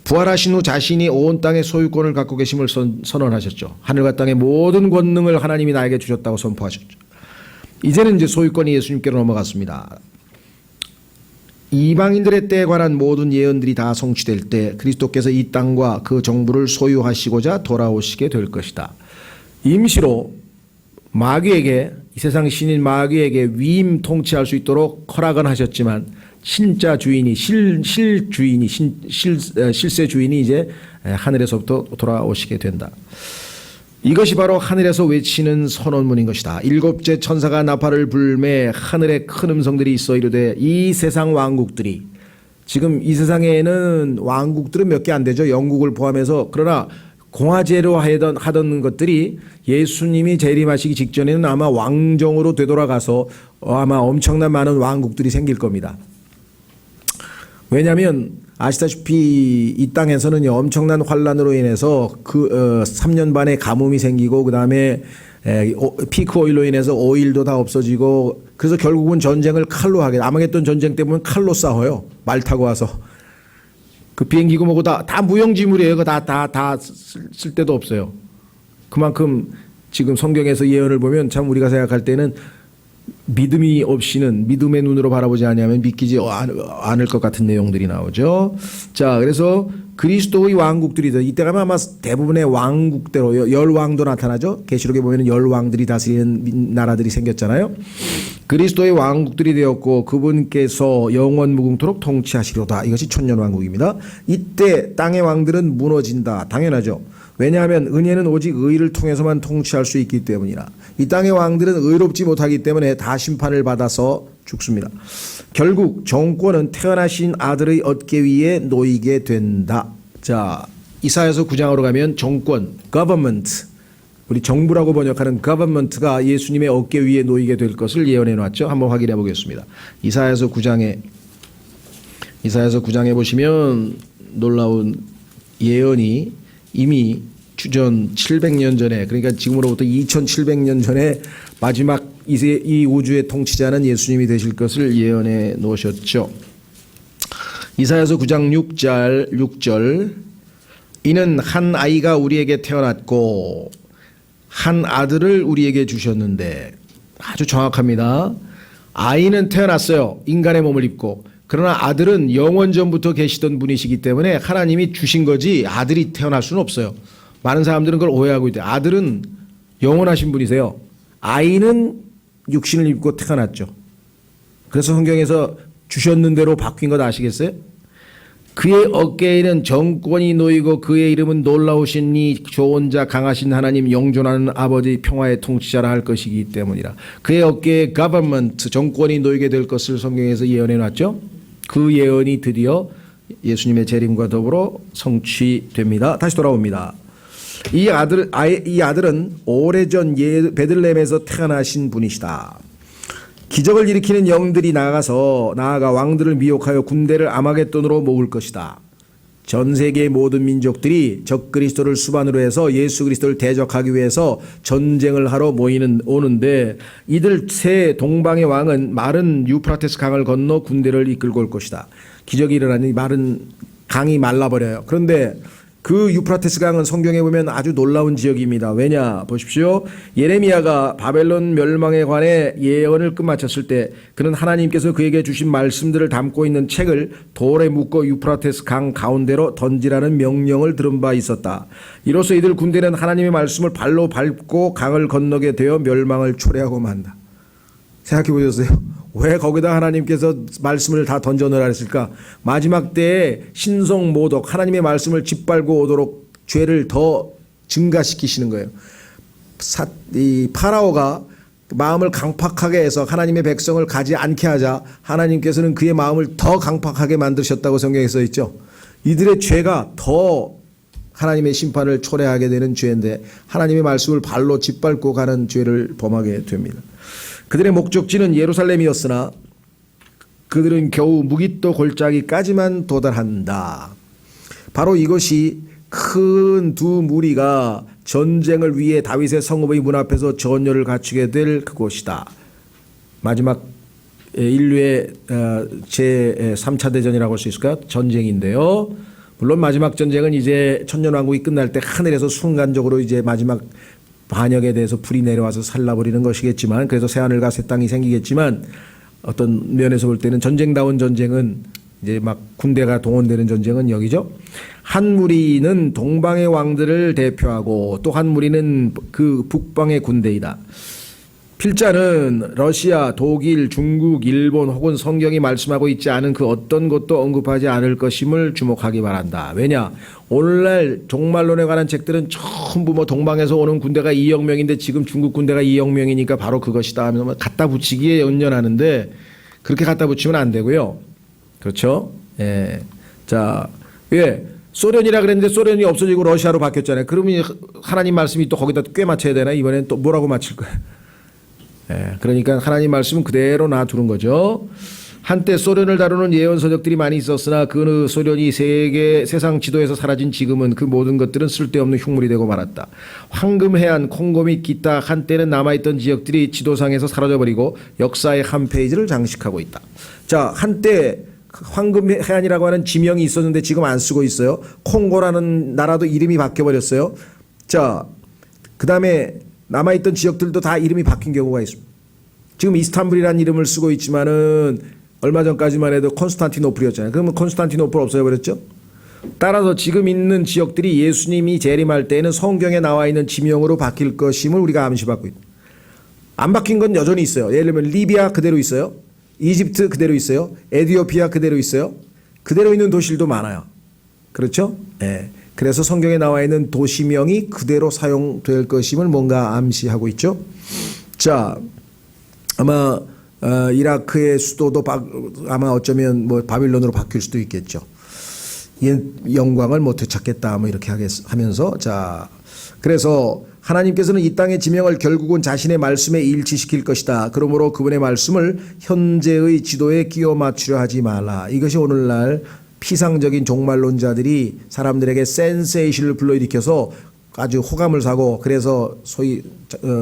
부활하신 후 자신이 온 땅의 소유권을 갖고 계심을 선언하셨죠. 하늘과 땅의 모든 권능을 하나님이 나에게 주셨다고 선포하셨죠. 이제는 이제 소유권이 예수님께로 넘어갔습니다. 이방인들의 때에 관한 모든 예언들이 다 성취될 때 그리스도께서 이 땅과 그 정부를 소유하시고자 돌아오시게 될 것이다. 임시로 마귀에게 이 세상 신인 마귀에게 위임 통치할 수 있도록 허락은 하셨지만 진짜 주인이 실주인이 실세 주인이 이제 하늘에서부터 돌아오시게 된다. 이것이 바로 하늘에서 외치는 선언문인 것이다. 일곱째 천사가 나팔을 불매 하늘에 큰 음성들이 있어 이르되 이 세상 왕국들이 지금 이 세상에는 왕국들은 몇 개 안 되죠. 영국을 포함해서. 그러나 공화제로 하던 것들이 예수님이 재림하시기 직전에는 아마 왕정으로 되돌아가서 아마 엄청난 많은 왕국들이 생길 겁니다. 왜냐하면 아시다시피 이 땅에서는 엄청난 환란으로 인해서 그 3년 반의 가뭄이 생기고 그 다음에 피크 오일로 인해서 오일도 다 없어지고 그래서 결국은 전쟁을 칼로 하게 아마겟돈 전쟁 때 보면 칼로 싸워요. 말 타고 와서 그 비행기고 뭐고 다 무용지물이에요. 그 다 쓸 데도 없어요. 그만큼 지금 성경에서 예언을 보면 참 우리가 생각할 때는 믿음이 없이는 믿음의 눈으로 바라보지 아니하면 믿기지 않을 것 같은 내용들이 나오죠. 자, 그래서 그리스도의 왕국들이다. 이때 가면 아마 대부분의 왕국대로 열왕도 나타나죠. 계시록에 보면 열왕들이 다스리는 나라들이 생겼잖아요. 그리스도의 왕국들이 되었고 그분께서 영원 무궁토록 통치하시리로다. 이것이 천년왕국입니다. 이때 땅의 왕들은 무너진다. 당연하죠. 왜냐하면 은혜는 오직 의를 통해서만 통치할 수 있기 때문이라. 이 땅의 왕들은 의롭지 못하기 때문에 다 심판을 받아서 죽습니다. 결국 정권은 태어나신 아들의 어깨 위에 놓이게 된다. 자, 이사야서 9장으로 가면 정권, government, 우리 정부라고 번역하는 government가 예수님의 어깨 위에 놓이게 될 것을 예언해 놨죠. 한번 확인해 보겠습니다. 이사야서 9장에 보시면 놀라운 예언이 이미 주전 700년 전에, 그러니까 지금으로부터 2700년 전에 마지막 이 우주의 통치자는 예수님이 되실 것을 예언해 놓으셨죠. 이사야서 9장 6절 이는 한 아이가 우리에게 태어났고 한 아들을 우리에게 주셨는데, 아주 정확합니다. 아이는 태어났어요. 인간의 몸을 입고. 그러나 아들은 영원전부터 계시던 분이시기 때문에 하나님이 주신 거지 아들이 태어날 수는 없어요. 많은 사람들은 그걸 오해하고 있대요. 아들은 영원하신 분이세요. 아이는 육신을 입고 태어났죠. 그래서 성경에서 주셨는 대로 바뀐 것 아시겠어요? 그의 어깨에는 정권이 놓이고 그의 이름은 놀라우신 이 좋은 자 강하신 하나님 영존하는 아버지 평화의 통치자라 할 것이기 때문이라. 그의 어깨에 government 정권이 놓이게 될 것을 성경에서 예언해 놨죠. 그 예언이 드디어 예수님의 재림과 더불어 성취됩니다. 다시 돌아옵니다. 이 아들은 오래전 베들레헴에서 태어나신 분이시다. 기적을 일으키는 영들이 나아가 왕들을 미혹하여 군대를 아마겟돈으로 모을 것이다. 전 세계의 모든 민족들이 적그리스도를 수반으로 해서 예수 그리스도를 대적하기 위해서 전쟁을 하러 오는데 이들 세 동방의 왕은 마른 유프라테스 강을 건너 군대를 이끌고 올 것이다. 기적이 일어나니 마른 강이 말라버려요. 그런데 그 유프라테스 강은 성경에 보면 아주 놀라운 지역입니다. 왜냐 보십시오. 예레미야가 바벨론 멸망에 관해 예언을 끝마쳤을 때 그는 하나님께서 그에게 주신 말씀들을 담고 있는 책을 돌에 묶어 유프라테스 강 가운데로 던지라는 명령을 들은 바 있었다. 이로써 이들 군대는 하나님의 말씀을 발로 밟고 강을 건너게 되어 멸망을 초래하고 만다. 생각해 보셨어요? 왜 거기다 하나님께서 말씀을 다 던져넣으라 했을까? 마지막 때에 신성모독 하나님의 말씀을 짓밟고 오도록 죄를 더 증가시키시는 거예요. 이 파라오가 마음을 강팍하게 해서 하나님의 백성을 가지 않게 하자 하나님께서는 그의 마음을 더 강팍하게 만드셨다고 성경에 써 있죠. 이들의 죄가 더 하나님의 심판을 초래하게 되는 죄인데 하나님의 말씀을 발로 짓밟고 가는 죄를 범하게 됩니다. 그들의 목적지는 예루살렘이었으나 그들은 겨우 무깃도 골짜기까지만 도달한다. 바로 이것이 큰 두 무리가 전쟁을 위해 다윗의 성읍의 문 앞에서 전열을 갖추게 될 그곳이다. 마지막 인류의 제3차 대전이라고 할 수 있을까요? 전쟁인데요. 물론 마지막 전쟁은 이제 천년왕국이 끝날 때 하늘에서 순간적으로 이제 마지막 반역에 대해서 불이 내려와서 살라버리는 것이겠지만, 그래서 새하늘과 새 땅이 생기겠지만, 어떤 면에서 볼 때는 전쟁다운 전쟁은 이제 막 군대가 동원되는 전쟁은 여기죠. 한 무리는 동방의 왕들을 대표하고 또 한 무리는 그 북방의 군대이다. 필자는 러시아, 독일, 중국, 일본 혹은 성경이 말씀하고 있지 않은 그 어떤 것도 언급하지 않을 것임을 주목하기 바란다. 왜냐? 오늘날 종말론에 관한 책들은 전부 뭐 동방에서 오는 군대가 2억 명인데 지금 중국 군대가 2억 명이니까 바로 그것이다 하면서 갖다 붙이기에 연연하는데 그렇게 갖다 붙이면 안 되고요. 그렇죠? 예. 자, 예. 소련이라 그랬는데 소련이 없어지고 러시아로 바뀌었잖아요. 그러면 하나님 말씀이 또 거기다 꽤 맞춰야 되나? 이번엔 또 뭐라고 맞출 거예요? 예, 그러니까 하나님 말씀은 그대로 놔두는 거죠. 한때 소련을 다루는 예언 서적들이 많이 있었으나 그 소련이 세상 지도에서 사라진 지금은 그 모든 것들은 쓸데없는 흉물이 되고 말았다. 황금 해안, 콩고 및 기타 한때는 남아있던 지역들이 지도상에서 사라져버리고 역사의 한 페이지를 장식하고 있다. 자, 한때 황금 해안이라고 하는 지명이 있었는데 지금 안 쓰고 있어요. 콩고라는 나라도 이름이 바뀌어버렸어요. 자, 그 다음에 남아있던 지역들도 다 이름이 바뀐 경우가 있습니다. 지금 이스탄불이라는 이름을 쓰고 있지만은 얼마 전까지만 해도 콘스탄티노플이었잖아요. 그러면 콘스탄티노플 없어져버렸죠. 따라서 지금 있는 지역들이 예수님이 재림할 때에는 성경에 나와 있는 지명으로 바뀔 것임을 우리가 암시받고 있다. 안 바뀐 건 여전히 있어요. 예를 들면 리비아 그대로 있어요. 이집트 그대로 있어요. 에티오피아 그대로 있어요. 그대로 있는 도시들도 많아요. 그렇죠? 네. 그래서 성경에 나와 있는 도시명이 그대로 사용될 것임을 뭔가 암시하고 있죠. 자, 아마 이라크의 수도도 아마 어쩌면 뭐 바빌론으로 바뀔 수도 있겠죠. 이 영광을 못 되찾겠다 뭐 이렇게 하면서 자, 그래서 하나님께서는 이 땅의 지명을 결국은 자신의 말씀에 일치시킬 것이다. 그러므로 그분의 말씀을 현재의 지도에 끼워 맞추려 하지 말라. 이것이 오늘날 피상적인 종말론자들이 사람들에게 센세이션을 불러일으켜서 아주 호감을 사고 그래서 소위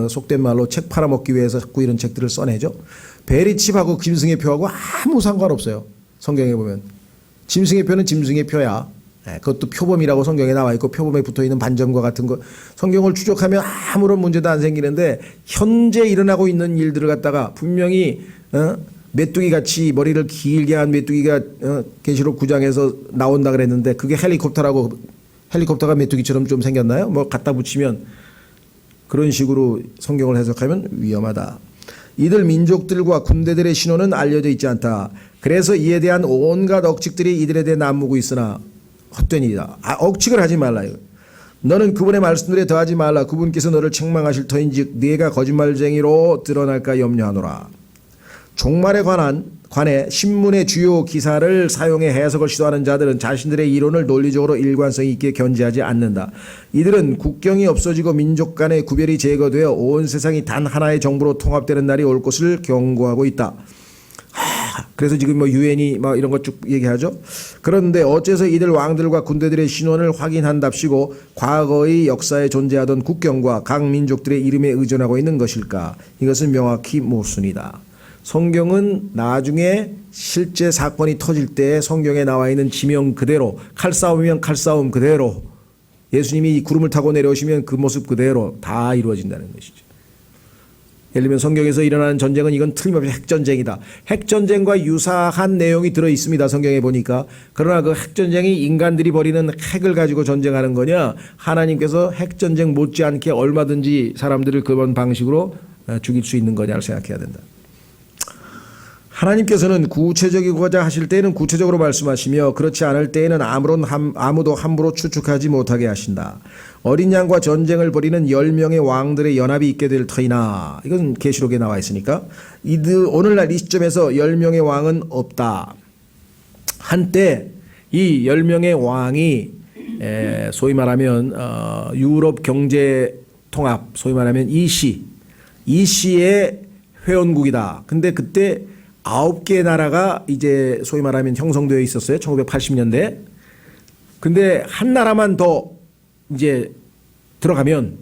속된 말로 책 팔아먹기 위해서 자꾸 이런 책들을 써내죠. 베리칩하고 짐승의 표하고 아무 상관없어요. 성경에 보면. 짐승의 표는 짐승의 표야. 그것도 표범이라고 성경에 나와 있고 표범에 붙어있는 반점과 같은 거 성경을 추적하면 아무런 문제도 안 생기는데 현재 일어나고 있는 일들을 갖다가 분명히 메뚜기 같이 머리를 길게 한 메뚜기가 계시록 9장에서 나온다 그랬는데 그게 헬리콥터가 메뚜기처럼 좀 생겼나요? 뭐 갖다 붙이면 그런 식으로 성경을 해석하면 위험하다. 이들 민족들과 군대들의 신호는 알려져 있지 않다. 그래서 이에 대한 온갖 억측들이 이들에 대해 난무고 있으나 헛된 일이다. 억측을 하지 말라. 너는 그분의 말씀들에 더하지 말라. 그분께서 너를 책망하실 터인즉 네가 거짓말쟁이로 드러날까 염려하노라. 종말에 관해 신문의 주요 기사를 사용해 해석을 시도하는 자들은 자신들의 이론을 논리적으로 일관성 있게 견지하지 않는다. 이들은 국경이 없어지고 민족 간의 구별이 제거되어 온 세상이 단 하나의 정부로 통합되는 날이 올 것을 경고하고 있다. 그래서 지금 뭐 유엔이 막 이런 것 쭉 얘기하죠. 그런데 어째서 이들 왕들과 군대들의 신원을 확인한답시고 과거의 역사에 존재하던 국경과 각 민족들의 이름에 의존하고 있는 것일까? 이것은 명확히 모순이다. 성경은 나중에 실제 사건이 터질 때 성경에 나와 있는 지명 그대로 칼싸움이면 칼싸움 그대로 예수님이 구름을 타고 내려오시면 그 모습 그대로 다 이루어진다는 것이죠. 예를 들면 성경에서 일어나는 전쟁은 이건 틀림없이 핵전쟁이다. 핵전쟁과 유사한 내용이 들어있습니다. 성경에 보니까. 그러나 그 핵전쟁이 인간들이 벌이는 핵을 가지고 전쟁하는 거냐 하나님께서 핵전쟁 못지않게 얼마든지 사람들을 그런 방식으로 죽일 수 있는 거냐를 생각해야 된다. 하나님께서는 구체적이고자 하실 때에는 구체적으로 말씀하시며 그렇지 않을 때에는 아무도 함부로 추측하지 못하게 하신다. 어린 양과 전쟁을 벌이는 10명의 왕들의 연합이 있게 될 터이나 이건 계시록에 나와 있으니까 오늘날 이 시점에서 10명의 왕은 없다. 한때 이 10명의 왕이 소위 말하면 유럽 경제 통합 소위 말하면 이시의 회원국이다. 근데 그때 9개 나라가 이제 소위 말하면 형성되어 있었어요. 1980년대. 근데 한 나라만 더 이제 들어가면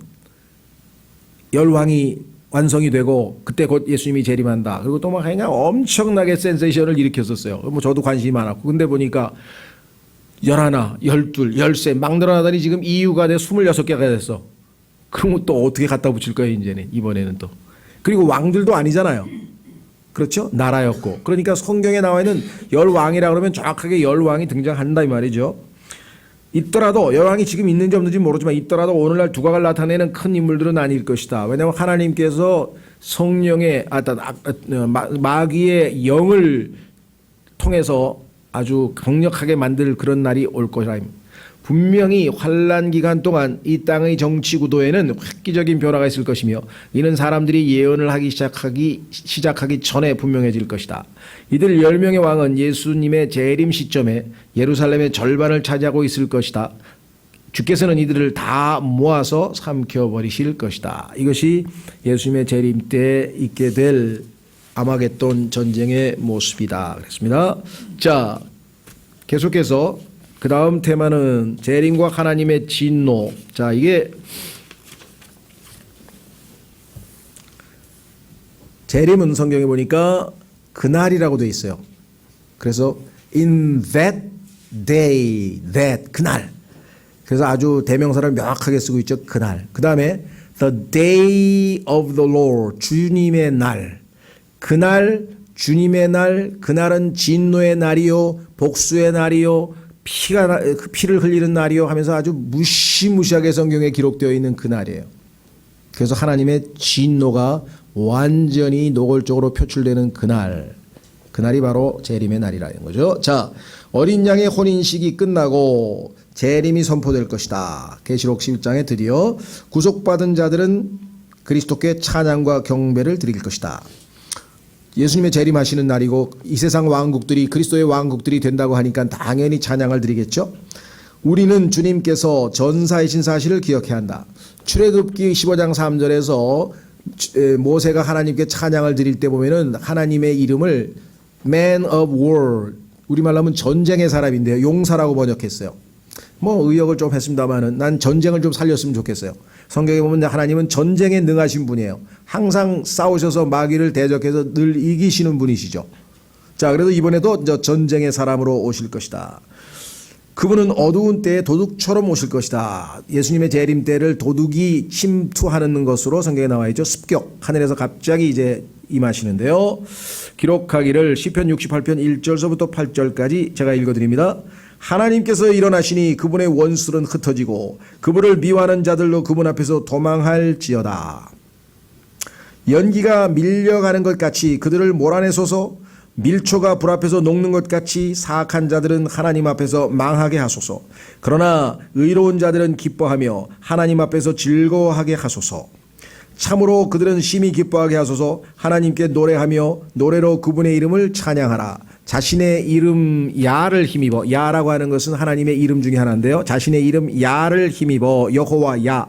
열왕이 완성이 되고 그때 곧 예수님이 재림한다. 그리고 또 막 그냥 엄청나게 센세이션을 일으켰었어요. 뭐 저도 관심이 많았고. 근데 보니까 11, 12, 13 막 늘어나더니 지금 EU가 돼 26개가 됐어. 그러면 또 어떻게 갖다 붙일 거예요, 이번에는 또. 그리고 왕들도 아니잖아요. 그렇죠? 나라였고. 그러니까 성경에 나와 있는 열왕이라 그러면 정확하게 열왕이 등장한다 이 말이죠. 있더라도 열왕이 지금 있는지 없는지 모르지만 있더라도 오늘날 두각을 나타내는 큰 인물들은 아닐 것이다. 왜냐하면 하나님께서 성령의 마귀의 영을 통해서 아주 강력하게 만들 그런 날이 올 것이라. 분명히 환란 기간 동안 이 땅의 정치 구도에는 획기적인 변화가 있을 것이며 이는 사람들이 예언을 하기 시작하기 전에 분명해질 것이다. 이들 10명의 왕은 예수님의 재림 시점에 예루살렘의 절반을 차지하고 있을 것이다. 주께서는 이들을 다 모아서 삼켜버리실 것이다. 이것이 예수님의 재림 때 있게 될 아마겟돈 전쟁의 모습이다. 그랬습니다. 자, 계속해서 그 다음 테마는 재림과 하나님의 진노. 자, 이게 재림은 성경에 보니까 그날이라고 되어 있어요. 그래서 in that day, that 그날. 그래서 아주 대명사를 명확하게 쓰고 있죠. 그날. 그 다음에 the day of the Lord, 주님의 날. 그날 주님의 날, 그날은 진노의 날이요 복수의 날이요 피를 흘리는 날이요 하면서 아주 무시무시하게 성경에 기록되어 있는 그 날이에요. 그래서 하나님의 진노가 완전히 노골적으로 표출되는 그날이 바로 재림의 날이라는 거죠. 자, 어린 양의 혼인식이 끝나고 재림이 선포될 것이다. 계시록 11장에 드디어 구속받은 자들은 그리스도께 찬양과 경배를 드릴 것이다. 예수님의 재림하시는 날이고 이 세상 왕국들이 그리스도의 왕국들이 된다고 하니까 당연히 찬양을 드리겠죠. 우리는 주님께서 전사이신 사실을 기억해야 한다. 출애굽기 15장 3절에서 모세가 하나님께 찬양을 드릴 때 보면은 하나님의 이름을 Man of War, 우리말로 하면 전쟁의 사람인데요. 용사라고 번역했어요. 뭐 의역을 좀 했습니다만은 난 전쟁을 좀 살렸으면 좋겠어요. 성경에 보면 하나님은 전쟁에 능하신 분이에요. 항상 싸우셔서 마귀를 대적해서 늘 이기시는 분이시죠. 자, 그래서 이번에도 전쟁의 사람으로 오실 것이다. 그분은 어두운 때에 도둑처럼 오실 것이다. 예수님의 재림 때를 도둑이 침투하는 것으로 성경에 나와 있죠. 습격, 하늘에서 갑자기 이제 임하시는데요. 기록하기를 시편 68편 1절서부터 8절까지 제가 읽어드립니다. 하나님께서 일어나시니 그분의 원수는 흩어지고 그분을 미워하는 자들로 그분 앞에서 도망할지어다. 연기가 밀려가는 것 같이 그들을 몰아내소서. 밀초가 불 앞에서 녹는 것 같이 사악한 자들은 하나님 앞에서 망하게 하소서. 그러나 의로운 자들은 기뻐하며 하나님 앞에서 즐거워하게 하소서. 참으로 그들은 심히 기뻐하게 하소서. 하나님께 노래하며 노래로 그분의 이름을 찬양하라. 자신의 이름 야를 힘입어, 야라고 하는 것은 하나님의 이름 중에 하나인데요. 자신의 이름 야를 힘입어 여호와 야,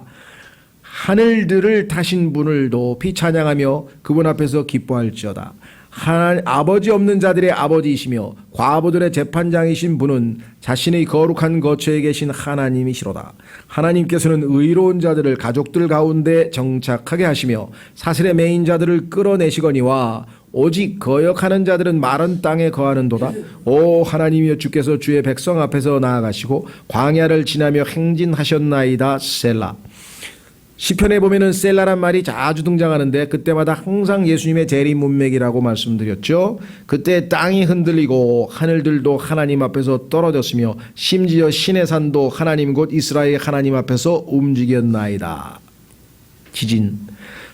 하늘들을 타신 분을 높이 찬양하며 그분 앞에서 기뻐할지어다. 하나님 아버지 없는 자들의 아버지이시며 과부들의 재판장이신 분은 자신의 거룩한 거처에 계신 하나님이시로다. 하나님께서는 의로운 자들을 가족들 가운데 정착하게 하시며 사슬에 매인 자들을 끌어내시거니와 오직 거역하는 자들은 마른 땅에 거하는도다. 오 하나님이여, 주께서 주의 백성 앞에서 나아가시고 광야를 지나며 행진하셨나이다. 셀라. 시편에 보면은 셀라란 말이 자주 등장하는데 그때마다 항상 예수님의 재림 문맥이라고 말씀드렸죠. 그때 땅이 흔들리고 하늘들도 하나님 앞에서 떨어졌으며 심지어 신의 산도 하나님 곧 이스라엘 하나님 앞에서 움직였나이다. 지진,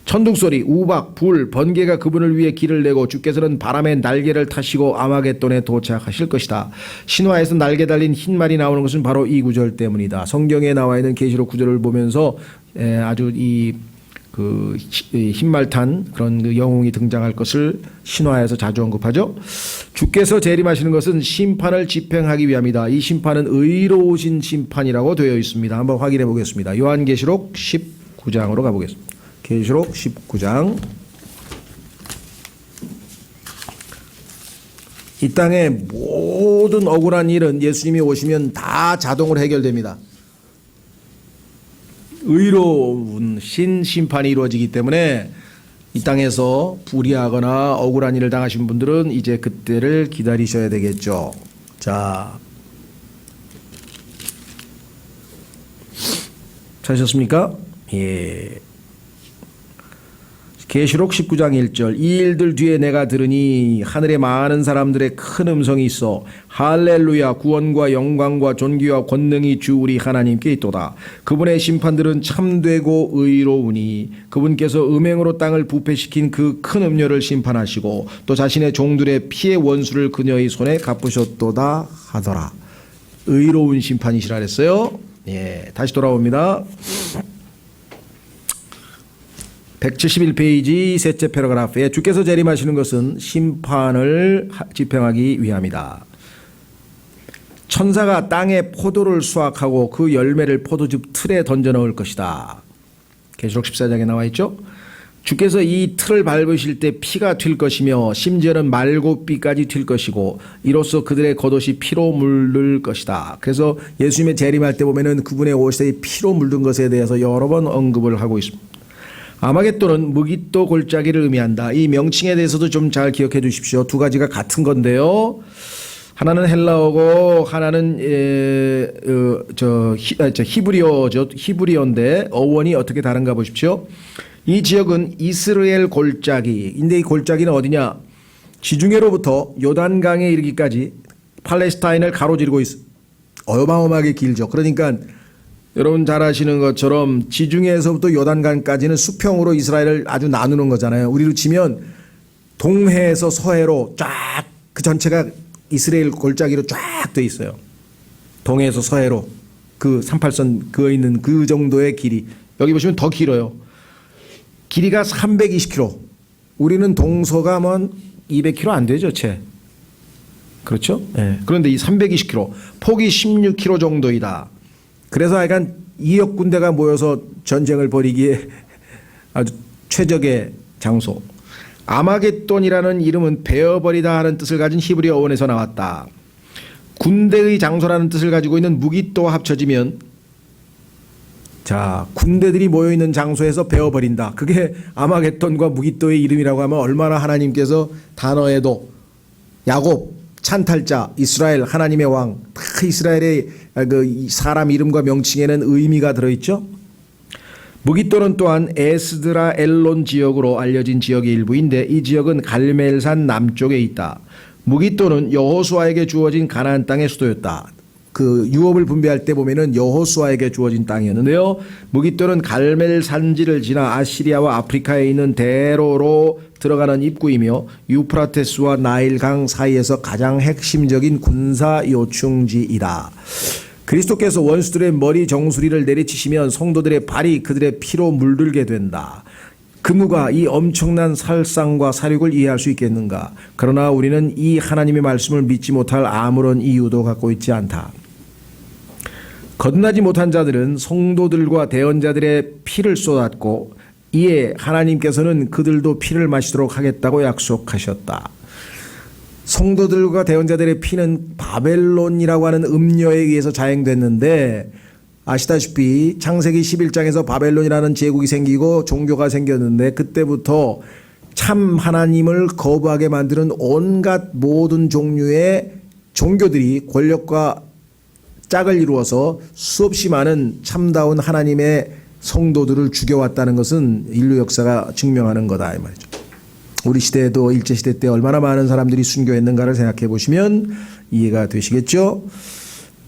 천둥소리, 우박, 불, 번개가 그분을 위해 길을 내고 주께서는 바람의 날개를 타시고 아마겟돈에 도착하실 것이다. 신화에서 날개 달린 흰 말이 나오는 것은 바로 이 구절 때문이다. 성경에 나와 있는 계시록 구절을 보면서 아주 그 흰말 탄 그런 그 영웅이 등장할 것을 신화에서 자주 언급하죠. 주께서 재림하시는 것은 심판을 집행하기 위함이다. 이 심판은 의로우신 심판이라고 되어 있습니다. 한번 확인해 보겠습니다. 요한계시록 19장으로 가보겠습니다. 계시록 19장. 이 땅의 모든 억울한 일은 예수님이 오시면 다 자동으로 해결됩니다. 의로운 심판이 이루어지기 때문에 이 땅에서 불의하거나 억울한 일을 당하신 분들은 이제 그때를 기다리셔야 되겠죠. 자, 찾으셨습니까? 예. 계시록 19장 1절. 이 일들 뒤에 내가 들으니 하늘에 많은 사람들의 큰 음성이 있어 할렐루야, 구원과 영광과 존귀와 권능이 주 우리 하나님께 있도다. 그분의 심판들은 참되고 의로우니 그분께서 음행으로 땅을 부패시킨 그 큰 음녀를 심판하시고 또 자신의 종들의 피의 원수를 그녀의 손에 갚으셨도다 하더라. 의로운 심판이시라 그랬어요. 예, 다시 돌아옵니다. 171페이지 셋째 패러그래프에 주께서 재림하시는 것은 심판을 집행하기 위함이다. 천사가 땅에 포도를 수확하고 그 열매를 포도즙 틀에 던져 넣을 것이다. 계시록 14장에 나와 있죠. 주께서 이 틀을 밟으실 때 피가 튈 것이며 심지어는 말고삐까지 튈 것이고 이로써 그들의 겉옷이 피로 물들 것이다. 그래서 예수님의 재림할 때 보면은 그분의 옷에 피로 물든 것에 대해서 여러 번 언급을 하고 있습니다. 아마겟돈은 무기또 골짜기를 의미한다. 이 명칭에 대해서도 좀 잘 기억해 주십시오. 두 가지가 같은 건데요. 하나는 헬라어고 하나는 히브리어죠. 히브리어인데 어원이 어떻게 다른가 보십시오. 이 지역은 이스라엘 골짜기인데 이 골짜기는 어디냐? 지중해로부터 요단강에 이르기까지 팔레스타인을 가로지르고 있어. 어마어마하게 길죠. 그러니까 여러분 잘 아시는 것처럼 지중해에서부터 요단강까지는 수평으로 이스라엘을 아주 나누는 거잖아요. 우리로 치면 동해에서 서해로 쫙 그 전체가 이스라엘 골짜기로 쫙 돼 있어요. 동해에서 서해로 그 38선 그어 있는 그 정도의 길이. 여기 보시면 더 길어요. 길이가 320km. 우리는 동서가 뭐 200km 안 되죠, 채. 그렇죠? 네. 그런데 이 320km, 폭이 16km 정도이다. 그래서 약간 2억 군대가 모여서 전쟁을 벌이기에 아주 최적의 장소. 아마겟돈이라는 이름은 베어버리다 하는 뜻을 가진 히브리어 어원에서 나왔다. 군대의 장소라는 뜻을 가지고 있는 무깃도와 합쳐지면 자, 군대들이 모여있는 장소에서 베어버린다. 그게 아마겟돈과 무깃도의 이름이라고 하면 얼마나 하나님께서 단어에도 야곱, 찬탈자, 이스라엘, 하나님의 왕, 다 이스라엘의 그 사람 이름과 명칭에는 의미가 들어있죠. 무깃도는 또한 에스드라 엘론 지역으로 알려진 지역의 일부인데 이 지역은 갈멜산 남쪽에 있다. 무깃도는 여호수아에게 주어진 가나안 땅의 수도였다. 그 유업을 분배할 때 보면은 여호수아에게 주어진 땅이었는데요. 무깃도는 갈멜 산지를 지나 아시리아와 아프리카에 있는 대로로 들어가는 입구이며 유프라테스와 나일강 사이에서 가장 핵심적인 군사 요충지이다. 그리스도께서 원수들의 머리 정수리를 내리치시면 성도들의 발이 그들의 피로 물들게 된다. 그 누가 이 엄청난 살상과 사륙을 이해할 수 있겠는가? 그러나 우리는 이 하나님의 말씀을 믿지 못할 아무런 이유도 갖고 있지 않다. 거듭나지 못한 자들은 성도들과 대언자들의 피를 쏟았고 이에 하나님께서는 그들도 피를 마시도록 하겠다고 약속하셨다. 성도들과 대언자들의 피는 바벨론이라고 하는 음녀에 의해서 자행됐는데 아시다시피 창세기 11장에서 바벨론이라는 제국이 생기고 종교가 생겼는데 그때부터 참 하나님을 거부하게 만드는 온갖 모든 종류의 종교들이 권력과 짝을 이루어서 수없이 많은 참다운 하나님의 성도들을 죽여왔다는 것은 인류 역사가 증명하는 거다 이 말이죠. 우리 시대에도 일제시대 때 얼마나 많은 사람들이 순교했는가를 생각해 보시면 이해가 되시겠죠.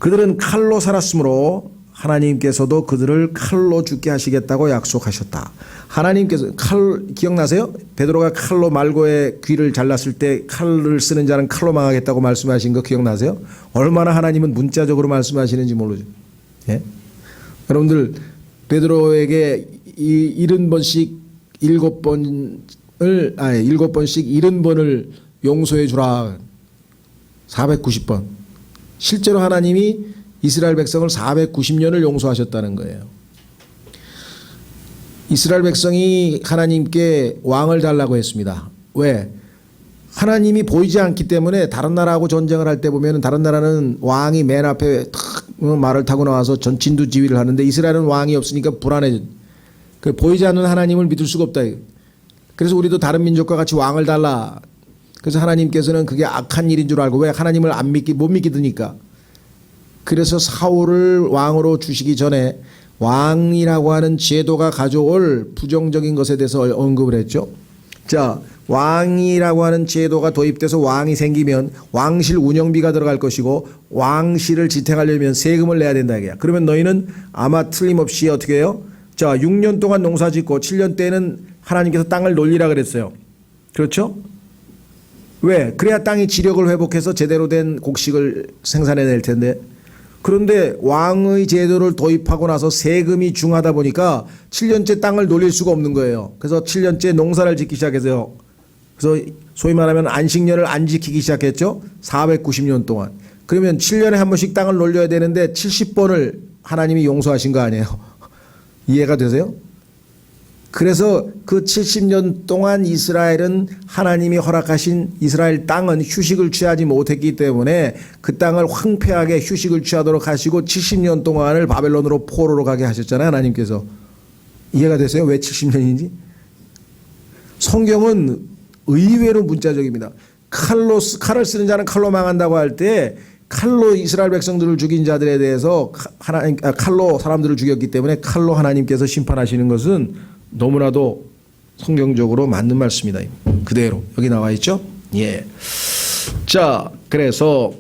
그들은 칼로 살았으므로 하나님께서도 그들을 칼로 죽게 하시겠다고 약속하셨다. 하나님께서 칼 기억나세요? 베드로가 칼로 말고의 귀를 잘랐을 때 칼을 쓰는 자는 칼로 망하겠다고 말씀하신 거 기억나세요? 얼마나 하나님은 문자적으로 말씀하시는지 모르죠. 예? 여러분들 베드로에게 70번씩 70번씩 용서해 주라. 490번. 실제로 하나님이 이스라엘 백성을 490년을 용서하셨다는 거예요. 이스라엘 백성이 하나님께 왕을 달라고 했습니다. 왜? 하나님이 보이지 않기 때문에 다른 나라하고 전쟁을 할 때 보면 다른 나라는 왕이 맨 앞에 탁 말을 타고 나와서 진두지휘를 하는데 이스라엘은 왕이 없으니까 불안해. 보이지 않는 하나님을 믿을 수가 없다. 그래서 우리도 다른 민족과 같이 왕을 달라. 그래서 하나님께서는 그게 악한 일인 줄 알고 왜 하나님을 못 믿기니까. 그래서 사울을 왕으로 주시기 전에 왕이라고 하는 제도가 가져올 부정적인 것에 대해서 언급을 했죠. 자, 왕이라고 하는 제도가 도입돼서 왕이 생기면 왕실 운영비가 들어갈 것이고 왕실을 지탱하려면 세금을 내야 된다 이게야. 그러면 너희는 아마 틀림없이 어떻게 해요? 자, 6년 동안 농사 짓고 7년 때는 하나님께서 땅을 놀리라 그랬어요. 그렇죠? 왜? 그래야 땅이 지력을 회복해서 제대로 된 곡식을 생산해낼 텐데. 그런데 왕의 제도를 도입하고 나서 세금이 중하다 보니까 7년째 땅을 놀릴 수가 없는 거예요. 그래서 7년째 농사를 짓기 시작해서요. 그래서 소위 말하면 안식년을 안 지키기 시작했죠. 490년 동안. 그러면 7년에 한 번씩 땅을 놀려야 되는데 70번을 하나님이 용서하신 거 아니에요. 이해가 되세요? 그래서 그 70년 동안 이스라엘은 하나님이 허락하신 이스라엘 땅은 휴식을 취하지 못했기 때문에 그 땅을 황폐하게 휴식을 취하도록 하시고 70년 동안을 바벨론으로 포로로 가게 하셨잖아요. 하나님께서. 이해가 되세요? 왜 70년인지? 성경은 의외로 문자적입니다. 칼을 쓰는 자는 칼로 망한다고 할 때 칼로 이스라엘 백성들을 죽인 자들에 대해서 칼로 사람들을 죽였기 때문에 칼로 하나님께서 심판하시는 것은 너무나도 성경적으로 맞는 말씀이다. 그대로 여기 나와 있죠. 예. 자, 그래서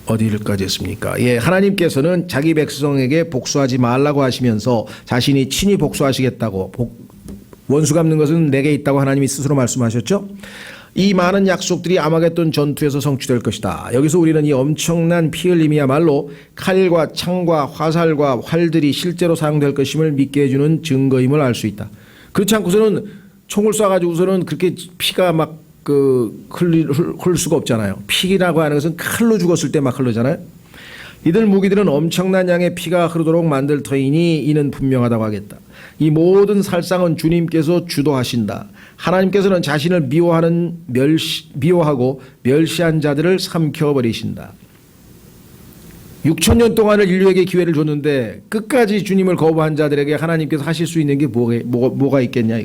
어디를까지 했습니까? 예, 하나님께서는 자기 백성에게 복수하지 말라고 하시면서 자신이 친히 복수하시겠다고, 원수 갚는 것은 내게 있다고 하나님이 스스로 말씀하셨죠. 이 많은 약속들이 아마겟돈 전투에서 성취될 것이다. 여기서 우리는 이 엄청난 피 흘림이야말로 칼과 창과 화살과 활들이 실제로 사용될 것임을 믿게 해주는 증거임을 알 수 있다. 그렇지 않고서는 총을 쏴가지고서는 그렇게 피가 막 흘릴 수가 없잖아요. 피라고 하는 것은 칼로 죽었을 때 막 흐르잖아요. 이들 무기들은 엄청난 양의 피가 흐르도록 만들 터이니 이는 분명하다고 하겠다. 이 모든 살상은 주님께서 주도하신다. 하나님께서는 자신을 미워하고 멸시한 자들을 삼켜버리신다. 6,000년 동안을 인류에게 기회를 줬는데 끝까지 주님을 거부한 자들에게 하나님께서 하실 수 있는 게 뭐가 있겠냐.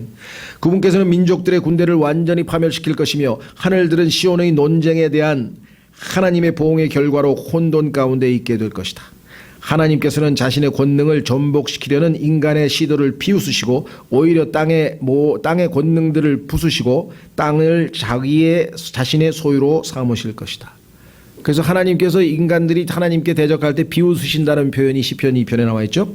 그분께서는 민족들의 군대를 완전히 파멸시킬 것이며 하늘들은 시온의 논쟁에 대한 하나님의 보응의 결과로 혼돈 가운데 있게 될 것이다. 하나님께서는 자신의 권능을 전복시키려는 인간의 시도를 비웃으시고 오히려 땅의 권능들을 부수시고 땅을 자신의 소유로 삼으실 것이다. 그래서 하나님께서 인간들이 하나님께 대적할 때 비웃으신다는 표현이 시편 2편에 나와 있죠.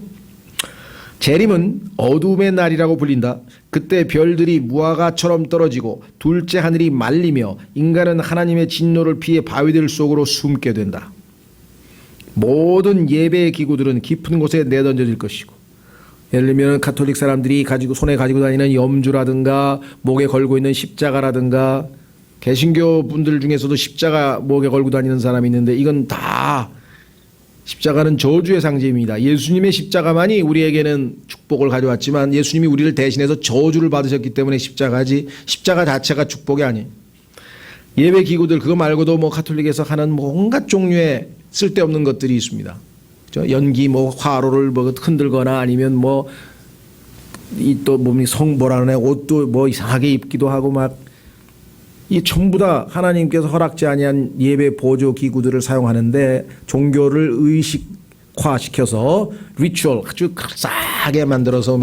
재림은 어둠의 날이라고 불린다. 그때 별들이 무화과처럼 떨어지고 둘째 하늘이 말리며 인간은 하나님의 진노를 피해 바위들 속으로 숨게 된다. 모든 예배의 기구들은 깊은 곳에 내던져질 것이고, 예를 들면 가톨릭 사람들이 손에 가지고 다니는 염주라든가 목에 걸고 있는 십자가라든가, 개신교 분들 중에서도 십자가 목에 걸고 다니는 사람이 있는데 이건 다 십자가는 저주의 상징입니다. 예수님의 십자가만이 우리에게는 축복을 가져왔지만 예수님이 우리를 대신해서 저주를 받으셨기 때문에 십자가지, 십자가 자체가 축복이 아니에요. 예배 기구들 그거 말고도 가톨릭에서 하는 온갖 종류의 쓸데없는 것들이 있습니다. 연기 화로를 흔들거나 아니면 성보라는 옷도 이상하게 입기도 하고 이 전부 다 하나님께서 허락지 아니한 예배 보조 기구들을 사용하는데 종교를 의식화시켜서 리추얼 아주 싸게 만들어서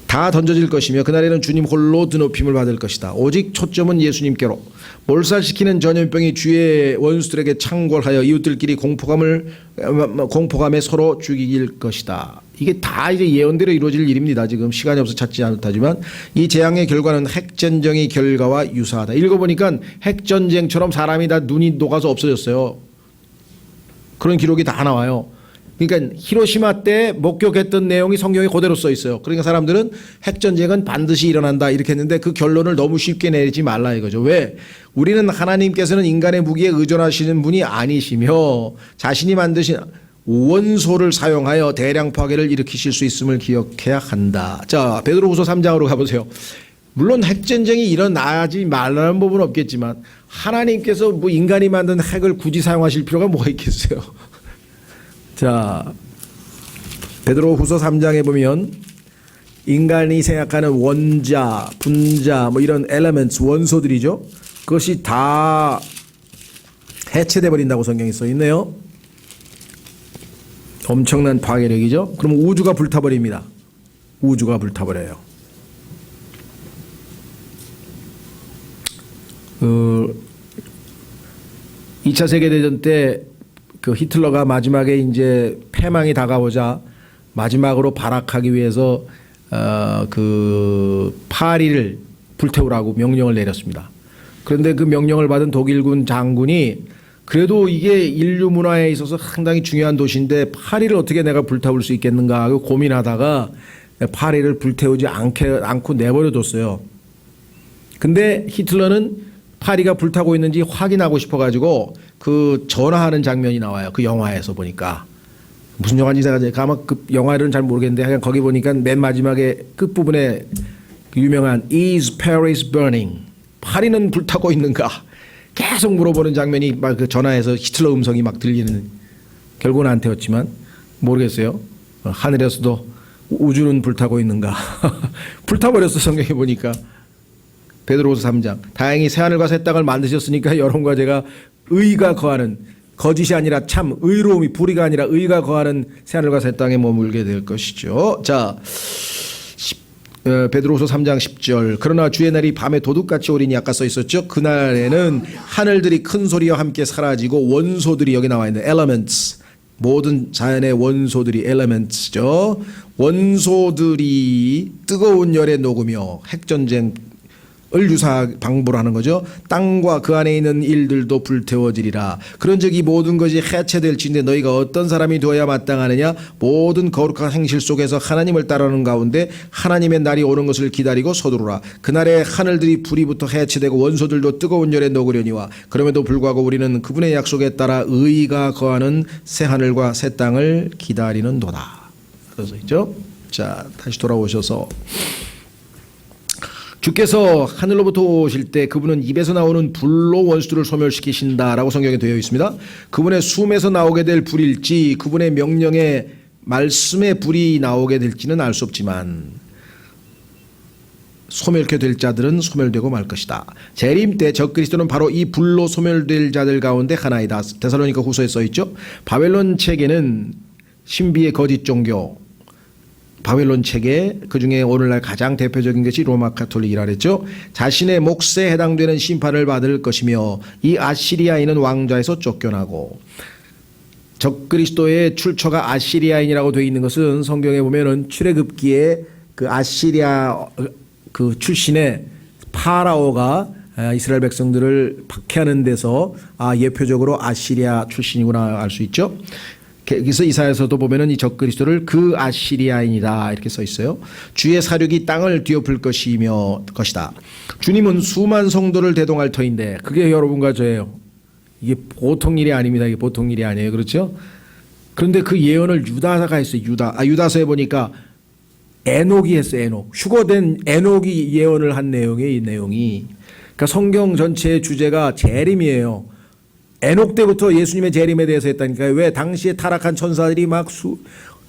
다 던져질 것이며 그날에는 주님 홀로 드높임을 받을 것이다. 오직 초점은 예수님께로. 몰살시키는 전염병이 주의 원수들에게 창궐하여 이웃들끼리 공포감에 서로 죽이길 것이다. 이게 다 이제 예언대로 이루어질 일입니다. 지금 시간이 없어 찾지 않다지만 이 재앙의 결과는 핵전쟁의 결과와 유사하다. 읽어보니까 핵전쟁처럼 사람이 다 눈이 녹아서 없어졌어요. 그런 기록이 다 나와요. 그러니까 히로시마 때 목격했던 내용이 성경에 그대로 써 있어요. 그러니까 사람들은 핵전쟁은 반드시 일어난다 이렇게 했는데 그 결론을 너무 쉽게 내리지 말라 이거죠. 왜? 우리는 하나님께서는 인간의 무기에 의존하시는 분이 아니시며 자신이 만드신 원소를 사용하여 대량 파괴를 일으키실 수 있음을 기억해야 한다. 자, 베드로후서 3장으로 가보세요. 물론 핵전쟁이 일어나지 말라는 법은 없겠지만 하나님께서 인간이 만든 핵을 굳이 사용하실 필요가 뭐가 있겠어요. 자, 베드로후서 3장에 보면 인간이 생각하는 원자, 분자, 이런 elements, 원소들이죠. 그것이 다 해체돼 버린다고 성경에 써 있네요. 엄청난 파괴력이죠. 그럼 우주가 불타버립니다. 우주가 불타버려요. 2차 세계대전 때 히틀러가 마지막에 이제 패망이 다가오자 마지막으로 발악하기 위해서 파리를 불태우라고 명령을 내렸습니다. 그런데 그 명령을 받은 독일군 장군이 그래도 이게 인류 문화에 있어서 상당히 중요한 도시인데 파리를 어떻게 내가 불태울 수 있겠는가 하고 고민하다가 파리를 불태우지 않고 내버려뒀어요. 근데 히틀러는 파리가 불타고 있는지 확인하고 싶어가지고 전화하는 장면이 나와요. 그 영화에서 보니까. 무슨 영화인지 제가 아마 그 영화를 잘 모르겠는데 그냥 거기 보니까 맨 마지막에 끝부분에 유명한 Is Paris Burning? 파리는 불타고 있는가? 계속 물어보는 장면이 그 전화에서 히틀러 음성이 들리는, 결국은 안 태웠지만 모르겠어요. 하늘에서도 우주는 불타고 있는가? 불타버렸어 성경에 보니까. 베드로후서 3장. 다행히 새하늘과 새 땅을 만드셨으니까 여러분과 제가 의가 거하는 거짓이 아니라 참, 의로움이, 불의가 아니라 의가 거하는 새하늘과 새 땅에 머물게 될 것이죠. 자, 베드로후서 3장 10절. 그러나 주의 날이 밤에 도둑같이 오리니 아까 써 있었죠. 그날에는 하늘들이 큰 소리와 함께 사라지고 원소들이, 여기 나와 있는 elements, 모든 자연의 원소들이 elements죠. 원소들이 뜨거운 열에 녹으며, 핵전쟁 을 유사 방부를 하는 거죠. 땅과 그 안에 있는 일들도 불태워지리라. 그런즉 이 모든 것이 해체될지인데 너희가 어떤 사람이 되어야 마땅하느냐. 모든 거룩한 행실 속에서 하나님을 따르는 가운데 하나님의 날이 오는 것을 기다리고 서두르라. 그날에 하늘들이 불이부터 해체되고 원소들도 뜨거운 열에 녹으려니와 그럼에도 불구하고 우리는 그분의 약속에 따라 의가 거하는 새 하늘과 새 땅을 기다리는도다. 그래서 있죠. 자, 다시 돌아오셔서 주께서 하늘로부터 오실 때 그분은 입에서 나오는 불로 원수들을 소멸시키신다라고 성경에 되어 있습니다. 그분의 숨에서 나오게 될 불일지 그분의 명령의 말씀의 불이 나오게 될지는 알 수 없지만 소멸케 될 자들은 소멸되고 말 것이다. 재림 때 적그리스도는 바로 이 불로 소멸될 자들 가운데 하나이다. 데살로니가 후서에 써있죠. 바벨론 책에는 신비의 거짓 종교, 바벨론 책에 그중에 오늘날 가장 대표적인 것이 로마 카톨릭이라 그랬죠. 자신의 몫에 해당되는 심판을 받을 것이며 이 아시리아인은 왕좌에서 쫓겨나고, 적그리스도의 출처가 아시리아인이라고 되어 있는 것은 성경에 보면은 출애굽기에 그 아시리아 그 출신의 파라오가 이스라엘 백성들을 박해하는 데서 예표적으로 아시리아 출신이구나 알 수 있죠. 그래서 이사야서도 보면은 이 적그리스도를 그 아시리아인이다 이렇게 써 있어요. 주의 사륙이 땅을 뒤엎을 것이다. 주님은 수만 성도를 대동할 터인데 그게 여러분과 저예요. 이게 보통 일이 아닙니다. 이게 보통 일이 아니에요. 그렇죠? 그런데 그 예언을 유다가 했어요. 유다서에 보니까 에녹이 했어요. 에녹. 휴거된 에녹이 예언을 한 내용이에요. 이 내용이. 그러니까 성경 전체의 주제가 재림이에요. 에녹 때부터 예수님의 재림에 대해서 했다니까요. 왜? 당시에 타락한 천사들이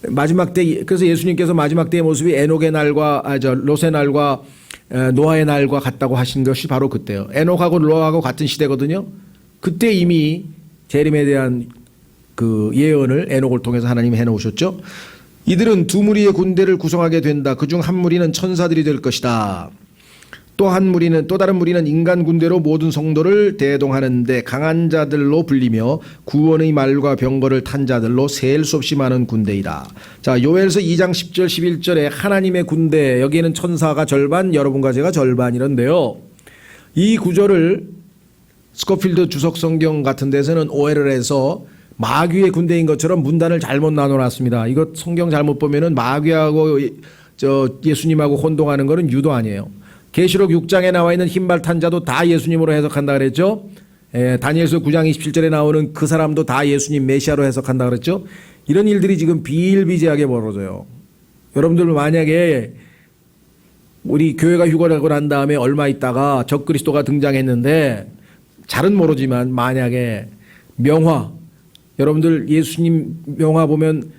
마지막 때, 그래서 예수님께서 마지막 때의 모습이 에녹의 날과 롯의 날과 노아의 날과 같다고 하신 것이 바로 그때요. 에녹하고 노아하고 같은 시대거든요. 그때 이미 재림에 대한 그 예언을 에녹을 통해서 하나님이 해놓으셨죠. 이들은 두 무리의 군대를 구성하게 된다. 그중 한 무리는 천사들이 될 것이다. 또 다른 무리는 인간 군대로 모든 성도를 대동하는데 강한 자들로 불리며 구원의 말과 병거를 탄 자들로 셀 수 없이 많은 군대이다. 자, 요엘서 2장 10절 11절에 하나님의 군대, 여기에는 천사가 절반, 여러분과 제가 절반 이런데요. 이 구절을 스코필드 주석 성경 같은 데서는 오해를 해서 마귀의 군대인 것처럼 문단을 잘못 나눠놨습니다. 이거 성경 잘못 보면은 마귀하고 예수님하고 혼동하는 거는 유도 아니에요. 계시록 6장에 나와 있는 흰발 탄 자도 다 예수님으로 해석한다 그랬죠. 다니엘서 9장 27절에 나오는 그 사람도 다 예수님 메시아로 해석한다 그랬죠. 이런 일들이 지금 비일비재하게 벌어져요. 여러분들 만약에 우리 교회가 휴거하고 난 다음에 얼마 있다가 적그리스도가 등장했는데 잘은 모르지만 만약에 명화, 여러분들 예수님 명화 보면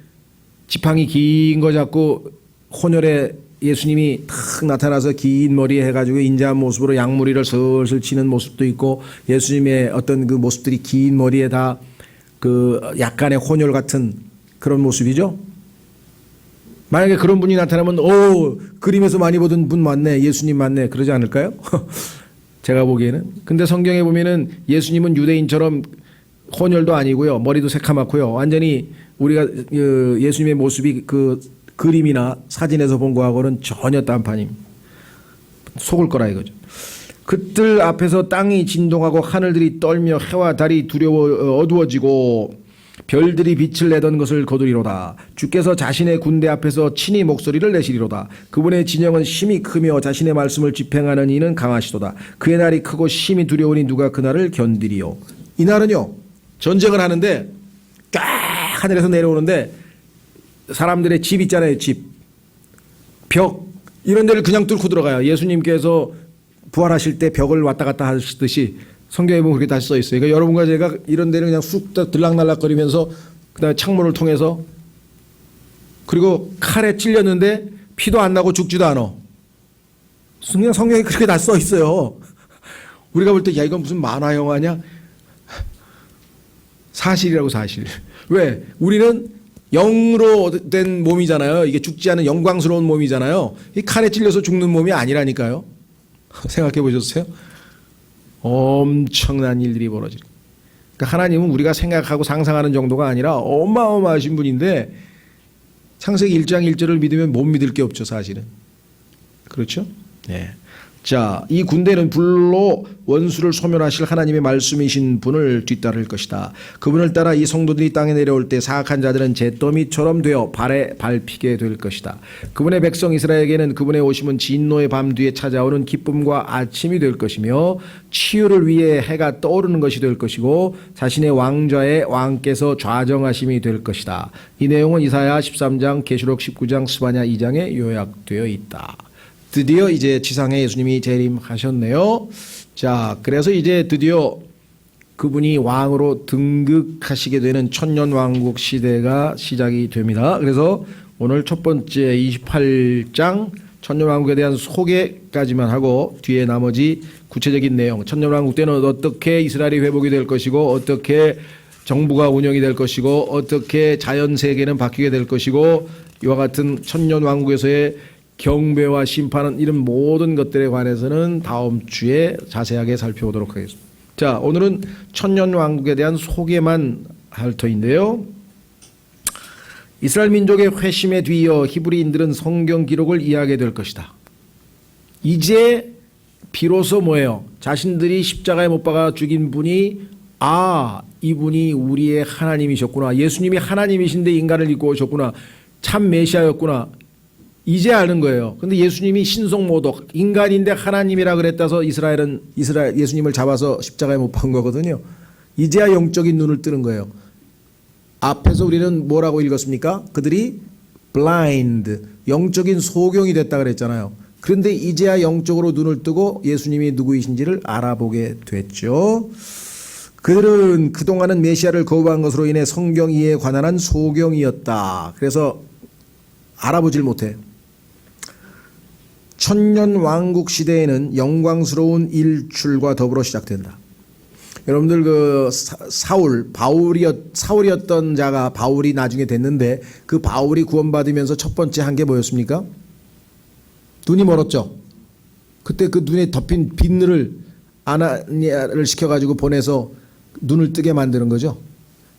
지팡이 긴 거 잡고 혼혈에 예수님이 탁 나타나서 긴 머리에 해가지고 인자한 모습으로 양무리를 슬슬 치는 모습도 있고, 예수님의 어떤 그 모습들이 긴 머리에 다 그 약간의 혼혈 같은 그런 모습이죠. 만약에 그런 분이 나타나면 그림에서 많이 보던 분 맞네, 예수님 맞네, 그러지 않을까요? 제가 보기에는. 근데 성경에 보면은 예수님은 유대인처럼 혼혈도 아니고요, 머리도 새카맣고요, 완전히 우리가 예수님의 모습이 그 그림이나 사진에서 본 거하고는 전혀 딴판임. 속을 거라 이거죠. 그들 앞에서 땅이 진동하고 하늘들이 떨며 해와 달이 어두워지고 별들이 빛을 내던 것을 거두리로다. 주께서 자신의 군대 앞에서 친히 목소리를 내시리로다. 그분의 진영은 심히 크며 자신의 말씀을 집행하는 이는 강하시도다. 그의 날이 크고 심히 두려우니 누가 그날을 견디리요. 이 날은요, 전쟁을 하는데 쫙 하늘에서 내려오는데 사람들의 집 있잖아요. 집, 벽, 이런 데를 그냥 뚫고 들어가요. 예수님께서 부활하실 때 벽을 왔다 갔다 하시듯이 성경에 보면 그렇게 다시 써 있어요. 그러니까 여러분과 제가 이런 데를 그냥 쑥 들락날락거리면서 그다음에 창문을 통해서, 그리고 칼에 찔렸는데 피도 안 나고 죽지도 않아. 그냥 성경에 그렇게 다 써 있어요. 우리가 볼 때 야, 이건 무슨 만화 영화냐? 사실이라고 사실. 왜? 우리는 영으로 된 몸이잖아요. 이게 죽지 않은 영광스러운 몸이잖아요. 이 칼에 찔려서 죽는 몸이 아니라니까요. 생각해 보셨어요? 엄청난 일들이 벌어지는. 그러니까 하나님은 우리가 생각하고 상상하는 정도가 아니라 어마어마하신 분인데 창세기 1장 1절을 믿으면 못 믿을 게 없죠, 사실은. 그렇죠? 네. 자, 이 군대는 불로 원수를 소멸하실 하나님의 말씀이신 분을 뒤따를 것이다. 그분을 따라 이 성도들이 땅에 내려올 때 사악한 자들은 잿더미처럼 되어 발에 밟히게 될 것이다. 그분의 백성 이스라엘에게는 그분의 오심은 진노의 밤 뒤에 찾아오는 기쁨과 아침이 될 것이며 치유를 위해 해가 떠오르는 것이 될 것이고 자신의 왕좌의 왕께서 좌정하심이 될 것이다. 이 내용은 이사야 13장, 계시록 19장, 스바냐 2장에 요약되어 있다. 드디어 이제 지상에 예수님이 재림하셨네요. 자, 그래서 이제 드디어 그분이 왕으로 등극하시게 되는 천년왕국 시대가 시작이 됩니다. 그래서 오늘 첫 번째 28장 천년왕국에 대한 소개까지만 하고 뒤에 나머지 구체적인 내용, 천년왕국 때는 어떻게 이스라엘이 회복이 될 것이고 어떻게 정부가 운영이 될 것이고 어떻게 자연세계는 바뀌게 될 것이고 이와 같은 천년왕국에서의 경배와 심판은 이런 모든 것들에 관해서는 다음 주에 자세하게 살펴보도록 하겠습니다. 자, 오늘은 천년왕국에 대한 소개만 할 터인데요. 이스라엘 민족의 회심에 뒤이어 히브리인들은 성경 기록을 이해하게 될 것이다. 이제 비로소 뭐예요? 자신들이 십자가에 못 박아 죽인 분이 이분이 우리의 하나님이셨구나. 예수님이 하나님이신데 인간을 입고 오셨구나. 참 메시아였구나. 이제 아는 거예요. 근데 예수님이 신성모독 인간인데 하나님이라 그랬다서 이스라엘 예수님을 잡아서 십자가에 못 박은 거거든요. 이제야 영적인 눈을 뜨는 거예요. 앞에서 우리는 뭐라고 읽었습니까? 그들이 blind, 영적인 소경이 됐다 그랬잖아요. 그런데 이제야 영적으로 눈을 뜨고 예수님이 누구이신지를 알아보게 됐죠. 그들은 그동안은 메시아를 거부한 것으로 인해 성경 이해에 관한한 소경이었다. 그래서 알아보질 못해. 천년왕국 시대에는 영광스러운 일출과 더불어 시작된다. 여러분들 그 사울이었던 자가 바울이 나중에 됐는데 그 바울이 구원받으면서 첫 번째 한 게 뭐였습니까? 눈이 멀었죠. 그때 그 눈에 덮인 비늘을 아나니아를 시켜가지고 보내서 눈을 뜨게 만드는 거죠.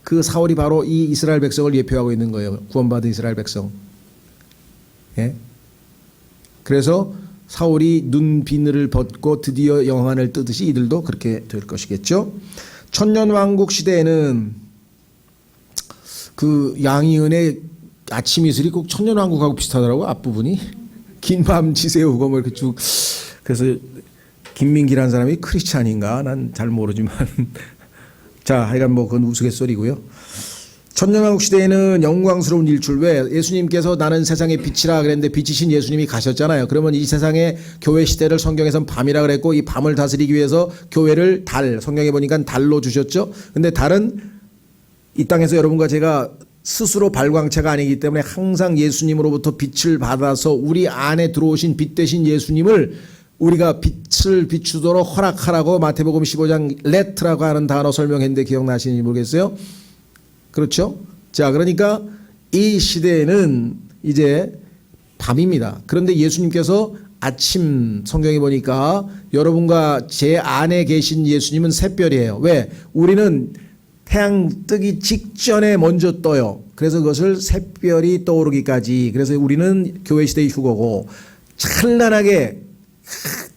그 사울이 바로 이 이스라엘 백성을 예표하고 있는 거예요. 구원받은 이스라엘 백성. 예? 그래서 사울이 눈 비늘을 벗고 드디어 영안을 뜨듯이 이들도 그렇게 될 것이겠죠. 천년왕국 시대에는 그 양희은의 아침 이슬이 꼭 천년왕국하고 비슷하더라고. 앞부분이 긴밤 지새우고 뭐 이렇게 쭉. 그래서 김민기라는 사람이 크리스찬인가 난 잘 모르지만 자, 하여간 뭐 그건 우스갯소리고요. 천년왕국 시대에는 영광스러운 일출. 왜? 예수님께서 나는 세상의 빛이라 그랬는데 빛이신 예수님이 가셨잖아요. 그러면 이 세상의 교회 시대를 성경에서는 밤이라 그랬고 이 밤을 다스리기 위해서 교회를 성경에 보니까 달로 주셨죠. 근데 달은 이 땅에서 여러분과 제가 스스로 발광체가 아니기 때문에 항상 예수님으로부터 빛을 받아서 우리 안에 들어오신 빛 대신 예수님을 우리가 빛을 비추도록 허락하라고 마태복음 15장 let라고 하는 단어 설명했는데 기억나시는지 모르겠어요. 그렇죠? 자, 그러니까 이 시대에는 이제 밤입니다. 그런데 예수님께서 아침 성경에 보니까 여러분과 제 안에 계신 예수님은 샛별이에요. 왜? 우리는 태양 뜨기 직전에 먼저 떠요. 그래서 그것을 샛별이 떠오르기까지. 그래서 우리는 교회 시대의 휴거고 찬란하게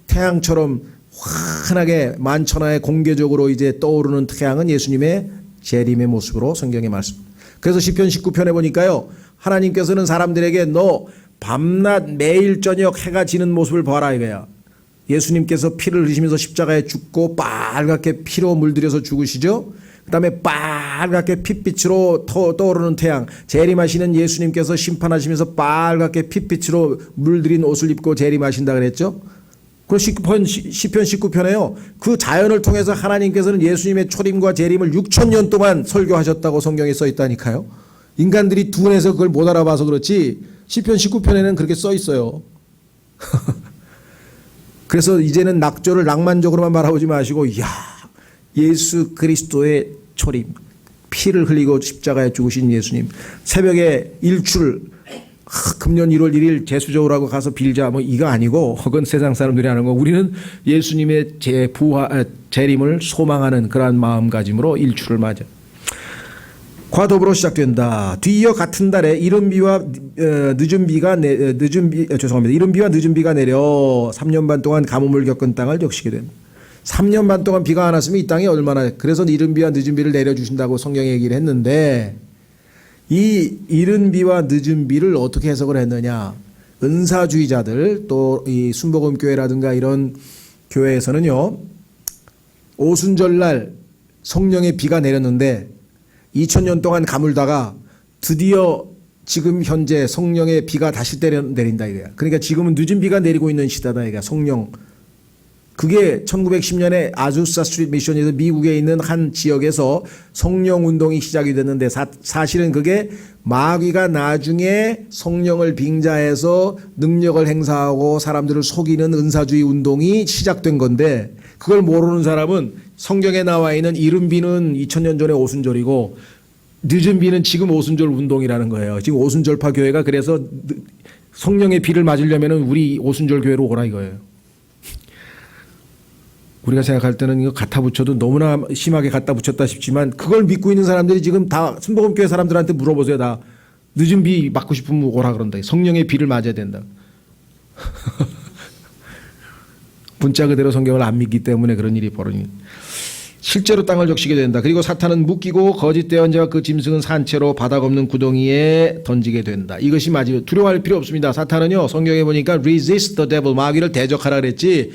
태양처럼 환하게 만천하에 공개적으로 이제 떠오르는 태양은 예수님의 재림의 모습으로 성경에 말씀. 그래서 시편 19편에 보니까요. 하나님께서는 사람들에게 너 밤낮 매일 저녁 해가 지는 모습을 봐라 이거야. 예수님께서 피를 흘리시면서 십자가에 죽고 빨갛게 피로 물들여서 죽으시죠. 그 다음에 빨갛게 핏빛으로 떠오르는 태양. 재림하시는 예수님께서 심판하시면서 빨갛게 핏빛으로 물들인 옷을 입고 재림하신다 그랬죠. 그 시편 19편에요. 그 자연을 통해서 하나님께서는 예수님의 초림과 재림을 6,000년 동안 설교하셨다고 성경에 써 있다니까요. 인간들이 둔해서 그걸 못 알아봐서 그렇지 시편 19편에는 그렇게 써 있어요. 그래서 이제는 낙조를 낭만적으로만 바라보지 마시고 예수 그리스도의 초림 피를 흘리고 십자가에 죽으신 예수님. 새벽에 일출 금년 1월 1일 재수저우라고 가서 빌자 뭐 이거 아니고 그건 세상 사람들이 하는 거. 우리는 예수님의 재림을 소망하는 그러한 마음가짐으로 일출을 맞아. 과 더불어 시작된다. 뒤이어 같은 달에 이른 비와 늦은 비가 내려 3년 반 동안 가뭄을 겪은 땅을 적시게 된다. 3년 반 동안 비가 안 왔으면 이 땅이 얼마나, 그래서 이른 비와 늦은 비를 내려주신다고 성경에 얘기를 했는데, 이 이른 비와 늦은 비를 어떻게 해석을 했느냐. 은사주의자들 또 이 순복음교회라든가 이런 교회에서는요, 오순절날 성령의 비가 내렸는데 2000년 동안 가물다가 드디어 지금 현재 성령의 비가 다시 내린다 이거야. 그러니까 지금은 늦은 비가 내리고 있는 시대다 이거야. 성령. 그게 1910년에 아주사 스트리트 미션에서 미국에 있는 한 지역에서 성령 운동이 시작이 됐는데 사실은 그게 마귀가 나중에 성령을 빙자해서 능력을 행사하고 사람들을 속이는 은사주의 운동이 시작된 건데, 그걸 모르는 사람은 성경에 나와 있는 이른 비는 2000년 전에 오순절이고 늦은 비는 지금 오순절 운동이라는 거예요. 지금 오순절파 교회가 그래서 성령의 비를 맞으려면 우리 오순절 교회로 오라 이거예요. 우리가 생각할 때는 이거 갖다 붙여도 너무나 심하게 갖다 붙였다 싶지만, 그걸 믿고 있는 사람들이 지금 다 순복음교회 사람들한테 물어보세요. 다 늦은 비 맞고 싶으면 오라 그런다. 성령의 비를 맞아야 된다. 문자 그대로 성경을 안 믿기 때문에 그런 일이 벌어집니다. 실제로 땅을 적시게 된다. 그리고 사탄은 묶이고 거짓 대언자와 그 짐승은 산채로 바닥 없는 구덩이에 던지게 된다. 이것이 맞아요. 두려워할 필요 없습니다. 사탄은요, 성경에 보니까 resist the devil, 마귀를 대적하라 그랬지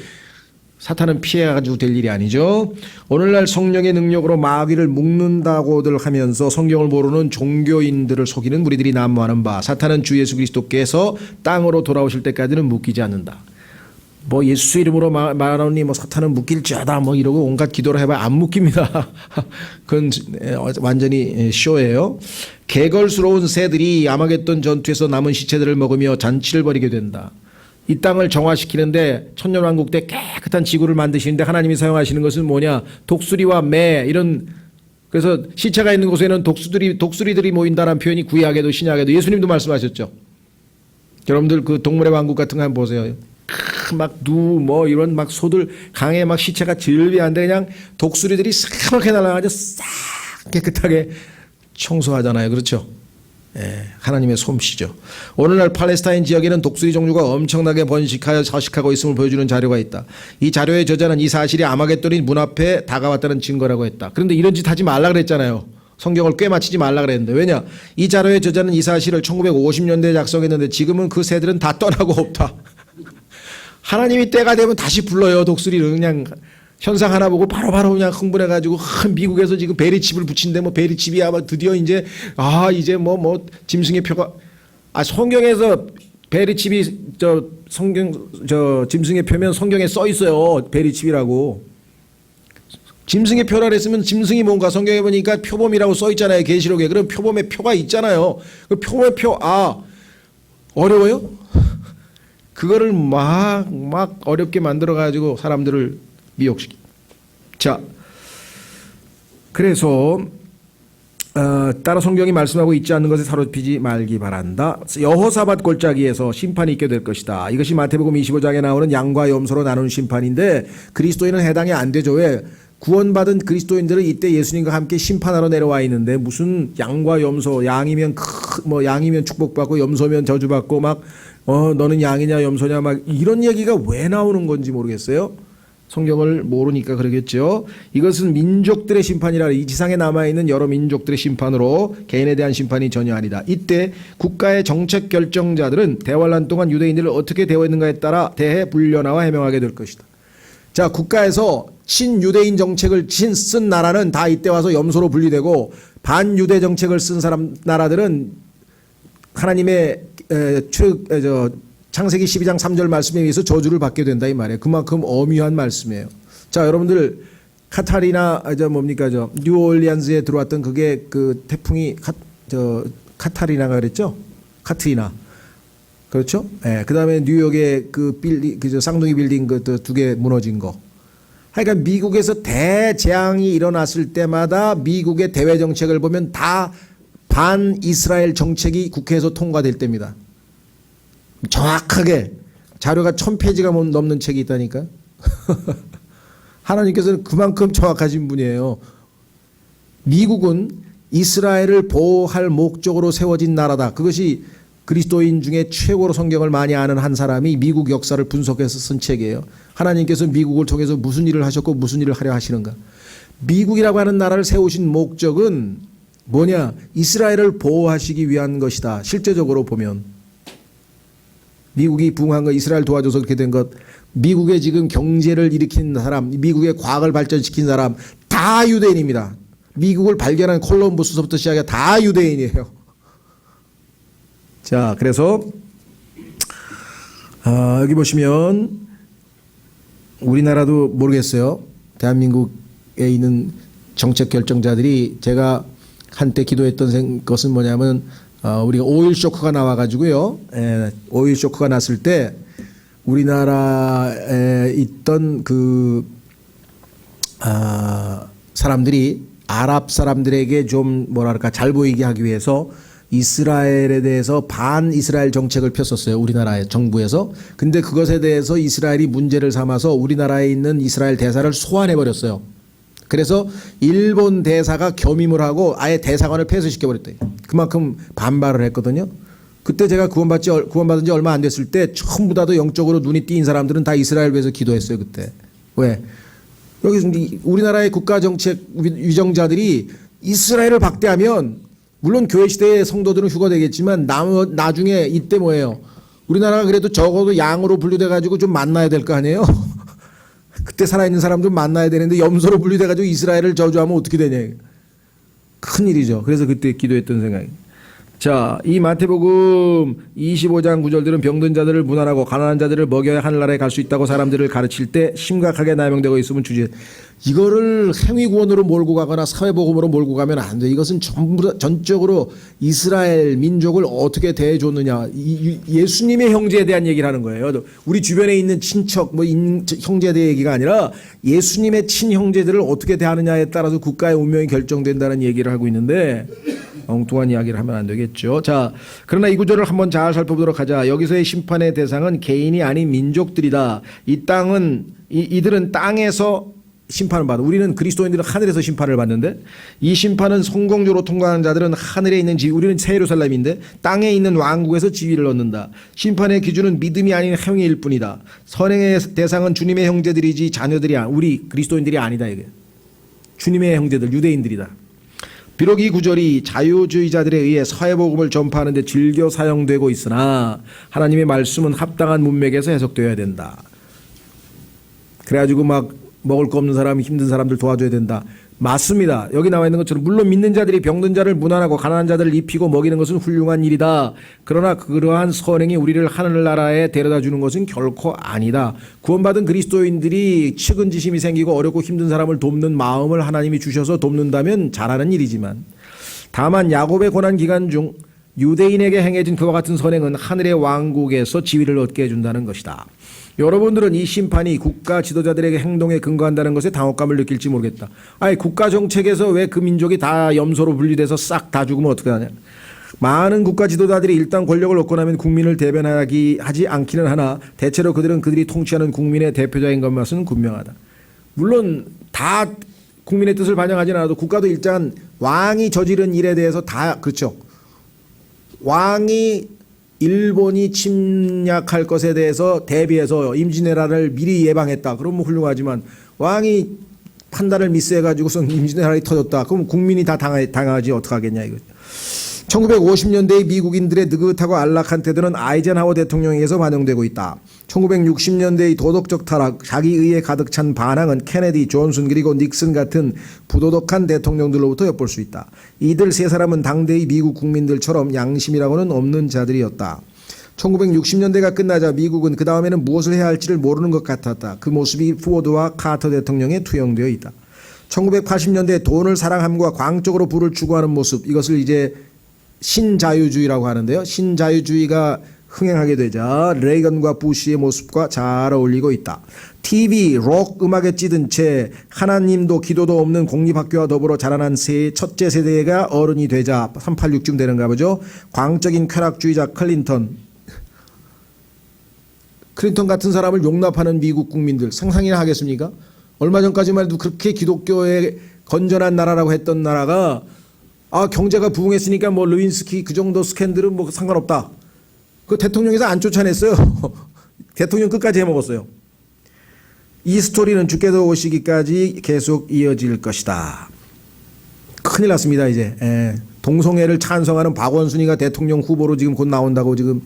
사탄은 피해가지고 될 일이 아니죠. 오늘날 성령의 능력으로 마귀를 묶는다고들 하면서 성경을 모르는 종교인들을 속이는 무리들이 난무하는 바, 사탄은 주 예수 그리스도께서 땅으로 돌아오실 때까지는 묶이지 않는다. 뭐 예수 이름으로 말하노니 뭐 사탄은 묶일지어다 뭐 이러고 온갖 기도를 해봐야 안 묶입니다. 그건 완전히 쇼예요. 개걸스러운 새들이 아마겟돈 전투에서 남은 시체들을 먹으며 잔치를 벌이게 된다. 이 땅을 정화시키는데 천년왕국 때 깨끗한 지구를 만드시는데 하나님이 사용하시는 것은 뭐냐? 독수리와 매 이런, 그래서 시체가 있는 곳에는 독수리들이 모인다는 표현이 구약에도 신약에도 예수님도 말씀하셨죠. 여러분들 그 동물의 왕국 같은 거 한번 보세요. 막 뭐 이런 막 소들 강에 막 시체가 질비한데 그냥 독수리들이 새렇게 날아가서 싹 깨끗하게 청소하잖아요. 그렇죠? 예, 하나님의 솜씨죠. 오늘날 팔레스타인 지역에는 독수리 종류가 엄청나게 번식하여 서식하고 있음을 보여주는 자료가 있다. 이 자료의 저자는 이 사실이 아마겟돈이 문 앞에 다가왔다는 증거라고 했다. 그런데 이런 짓 하지 말라 그랬잖아요. 성경을 꿰맞히지 말라 그랬는데, 왜냐? 이 자료의 저자는 이 사실을 1950년대에 작성했는데 지금은 그 새들은 다 떠나고 없다. 하나님이 때가 되면 다시 불러요. 독수리를 그냥 현상 하나 보고 바로바로 그냥 흥분해가지고 미국에서 지금 베리칩을 붙인데 뭐 베리칩이 아마 드디어 이제 이제 뭐 짐승의 표가 성경에서 베리칩이 짐승의 표면 성경에 써 있어요. 베리칩이라고. 짐승의 표라 그랬으면 짐승이 뭔가 성경에 보니까 표범이라고 써 있잖아요. 계시록에. 그럼 표범의 표가 있잖아요. 그 표범의 표 어려워요? 그거를 막 어렵게 만들어가지고 사람들을 미혹시키. 자, 그래서 따라 성경이 말씀하고 있지 않는 것에 사로잡히지 말기 바란다. 여호사밧 골짜기에서 심판이 있게 될 것이다. 이것이 마태복음 25장에 나오는 양과 염소로 나눈 심판인데 그리스도인은 해당이 안 되죠. 왜? 구원받은 그리스도인들은 이때 예수님과 함께 심판하러 내려와 있는데 무슨 양과 염소, 양이면 양이면 축복받고 염소면 저주받고 막 너는 양이냐 염소냐 막 이런 얘기가 왜 나오는 건지 모르겠어요. 성경을 모르니까 그러겠죠. 이것은 민족들의 심판이라, 이 지상에 남아있는 여러 민족들의 심판으로 개인에 대한 심판이 전혀 아니다. 이때 국가의 정책 결정자들은 대환란 동안 유대인들을 어떻게 대우했는가에 따라 대해 분류나와 해명하게 될 것이다. 자, 국가에서 친유대인 정책을 쓴 나라는 다 이때 와서 염소로 분리되고, 반유대 정책을 쓴 나라들은 하나님의 창세기 12장 3절 말씀에 의해서 저주를 받게 된다 이 말이에요. 그만큼 엄위한 말씀이에요. 자, 여러분들 카타리나 뉴올리안스에 들어왔던 그게 그 태풍이 카타리나가 그랬죠? 카트리나. 그렇죠? 예. 그다음에 뉴욕의 그 쌍둥이 빌딩 그 두 개 무너진 거. 하여간 미국에서 대재앙이 일어났을 때마다 미국의 대외 정책을 보면 다 반 이스라엘 정책이 국회에서 통과될 때입니다. 정확하게 자료가 1000페이지가 넘는 책이 있다니까. 하나님께서는 그만큼 정확하신 분이에요. 미국은 이스라엘을 보호할 목적으로 세워진 나라다. 그것이 그리스도인 중에 최고로 성경을 많이 아는 한 사람이 미국 역사를 분석해서 쓴 책이에요. 하나님께서 미국을 통해서 무슨 일을 하셨고 무슨 일을 하려 하시는가. 미국이라고 하는 나라를 세우신 목적은 뭐냐? 이스라엘을 보호하시기 위한 것이다. 실제적으로 보면 미국이 부흥한 것, 이스라엘 도와줘서 그렇게 된 것, 미국의 지금 경제를 일으킨 사람, 미국의 과학을 발전시킨 사람 다 유대인입니다. 미국을 발견한 콜럼버스서부터 시작해 다 유대인이에요. 자, 그래서 여기 보시면 우리나라도 모르겠어요. 대한민국에 있는 정책 결정자들이 제가 한때 기도했던 것은 뭐냐면 우리가 오일 쇼크가 나와가지고요. 오일 쇼크가 났을 때 우리나라에 있던 그 사람들이 아랍 사람들에게 좀 뭐랄까 잘 보이게 하기 위해서 이스라엘에 대해서 반 이스라엘 정책을 폈었어요. 우리나라의 정부에서. 근데 그것에 대해서 이스라엘이 문제를 삼아서 우리나라에 있는 이스라엘 대사를 소환해 버렸어요. 그래서 일본 대사가 겸임을 하고 아예 대사관을 폐쇄시켜 버렸대요. 그만큼 반발을 했거든요. 그때 제가 구원받은 지 얼마 안 됐을 때 전부 다도 영적으로 눈이 띄인 사람들은 다 이스라엘 위해서 기도했어요. 그때. 왜? 여기 우리나라의 국가정책 위정자들이 이스라엘을 박대하면 물론 교회 시대의 성도들은 휴거되겠지만 나중에 이때 뭐예요? 우리나라가 그래도 적어도 양으로 분류돼 가지고 좀 만나야 될 거 아니에요? 그때 살아있는 사람 좀 만나야 되는데 염소로 분류돼 가지고 이스라엘을 저주하면 어떻게 되냐. 큰일이죠. 그래서 그때 기도했던 생각이. 자, 이 마태복음 25장 9절들은 병든 자들을 문안하고 가난한 자들을 먹여야 하늘나라에 갈 수 있다고 사람들을 가르칠 때 심각하게 남용되고 있으면 주제. 이거를 행위구원으로 몰고 가거나 사회복음으로 몰고 가면 안 돼. 이것은 전적으로 이스라엘 민족을 어떻게 대해줬느냐. 예수님의 형제에 대한 얘기를 하는 거예요. 우리 주변에 있는 친척, 형제에 대한 얘기가 아니라 예수님의 친형제들을 어떻게 대하느냐에 따라서 국가의 운명이 결정된다는 얘기를 하고 있는데 엉뚱한 이야기를 하면 안 되겠죠. 자, 그러나 이 구절을 한번 잘 살펴보도록 하자. 여기서의 심판의 대상은 개인이 아닌 민족들이다. 이 땅은 이들은 땅에서 심판을 받아. 우리는 그리스도인들은 하늘에서 심판을 받는데 이 심판은 성공적으로 통과하는 자들은 하늘에 있는 지위, 우리는 새 예루살렘인데 땅에 있는 왕국에서 지위를 얻는다. 심판의 기준은 믿음이 아닌 행위일 뿐이다. 선행의 대상은 주님의 형제들이지 자녀들이 우리 그리스도인들이 아니다. 이게 주님의 형제들 유대인들이다. 비록 이 구절이 자유주의자들에 의해 사회복음을 전파하는 데 즐겨 사용되고 있으나 하나님의 말씀은 합당한 문맥에서 해석되어야 된다. 그래가지고 막 먹을 거 없는 사람, 힘든 사람들 도와줘야 된다. 맞습니다. 여기 나와 있는 것처럼 물론 믿는 자들이 병든 자를 문안하고 가난한 자들을 입히고 먹이는 것은 훌륭한 일이다. 그러나 그러한 선행이 우리를 하늘나라에 데려다 주는 것은 결코 아니다. 구원받은 그리스도인들이 측은지심이 생기고 어렵고 힘든 사람을 돕는 마음을 하나님이 주셔서 돕는다면 잘하는 일이지만 다만 야곱의 고난 기간 중 유대인에게 행해진 그와 같은 선행은 하늘의 왕국에서 지위를 얻게 해준다는 것이다. 여러분들은 이 심판이 국가 지도자들에게 행동에 근거한다는 것에 당혹감을 느낄지 모르겠다. 아니 국가 정책에서 왜 그 민족이 다 염소로 분리돼서 싹 다 죽으면 어떻게 하냐. 많은 국가 지도자들이 일단 권력을 얻고 나면 국민을 대변하지 않기는 하나 대체로 그들이 통치하는 국민의 대표자인 것만은 분명하다. 물론 다 국민의 뜻을 반영하지 않아도 국가도 일단 왕이 저지른 일에 대해서 다 그렇죠. 왕이 일본이 침략할 것에 대해서 대비해서 임진왜란을 미리 예방했다. 그러면 훌륭하지만 왕이 판단을 미스해가지고선 임진왜란이 터졌다. 그럼 국민이 다 당하지 어떡하겠냐 이거죠. 1950년대의 미국인들의 느긋하고 안락한 태도는 아이젠하워 대통령에 의해서 반영되고 있다. 1960년대의 도덕적 타락, 자기의에 가득 찬 반항은 케네디, 존슨 그리고 닉슨 같은 부도덕한 대통령들로부터 엿볼 수 있다. 이들 세 사람은 당대의 미국 국민들처럼 양심이라고는 없는 자들이었다. 1960년대가 끝나자 미국은 그 다음에는 무엇을 해야 할지를 모르는 것 같았다. 그 모습이 포워드와 카터 대통령에 투영되어 있다. 1980년대 돈을 사랑함과 광적으로 부를 추구하는 모습, 이것을 이제 신자유주의라고 하는데요. 신자유주의가 흥행하게 되자 레이건과 부시의 모습과 잘 어울리고 있다. TV, 록 음악에 찌든 채 하나님도 기도도 없는 공립학교와 더불어 자라난 첫째 세대가 어른이 되자 386쯤 되는가 보죠. 광적인 쾌락주의자 클린턴 같은 사람을 용납하는 미국 국민들 상상이나 하겠습니까? 얼마 전까지만 해도 그렇게 기독교에 건전한 나라라고 했던 나라가 경제가 부흥했으니까 뭐 르윈스키 그 정도 스캔들은 뭐 상관없다. 그 대통령에서 안 쫓아냈어요. 대통령 끝까지 해먹었어요. 이 스토리는 주께서 오시기까지 계속 이어질 것이다. 큰일 났습니다 이제. 동성애를 찬성하는 박원순이가 대통령 후보로 지금 곧 나온다고 지금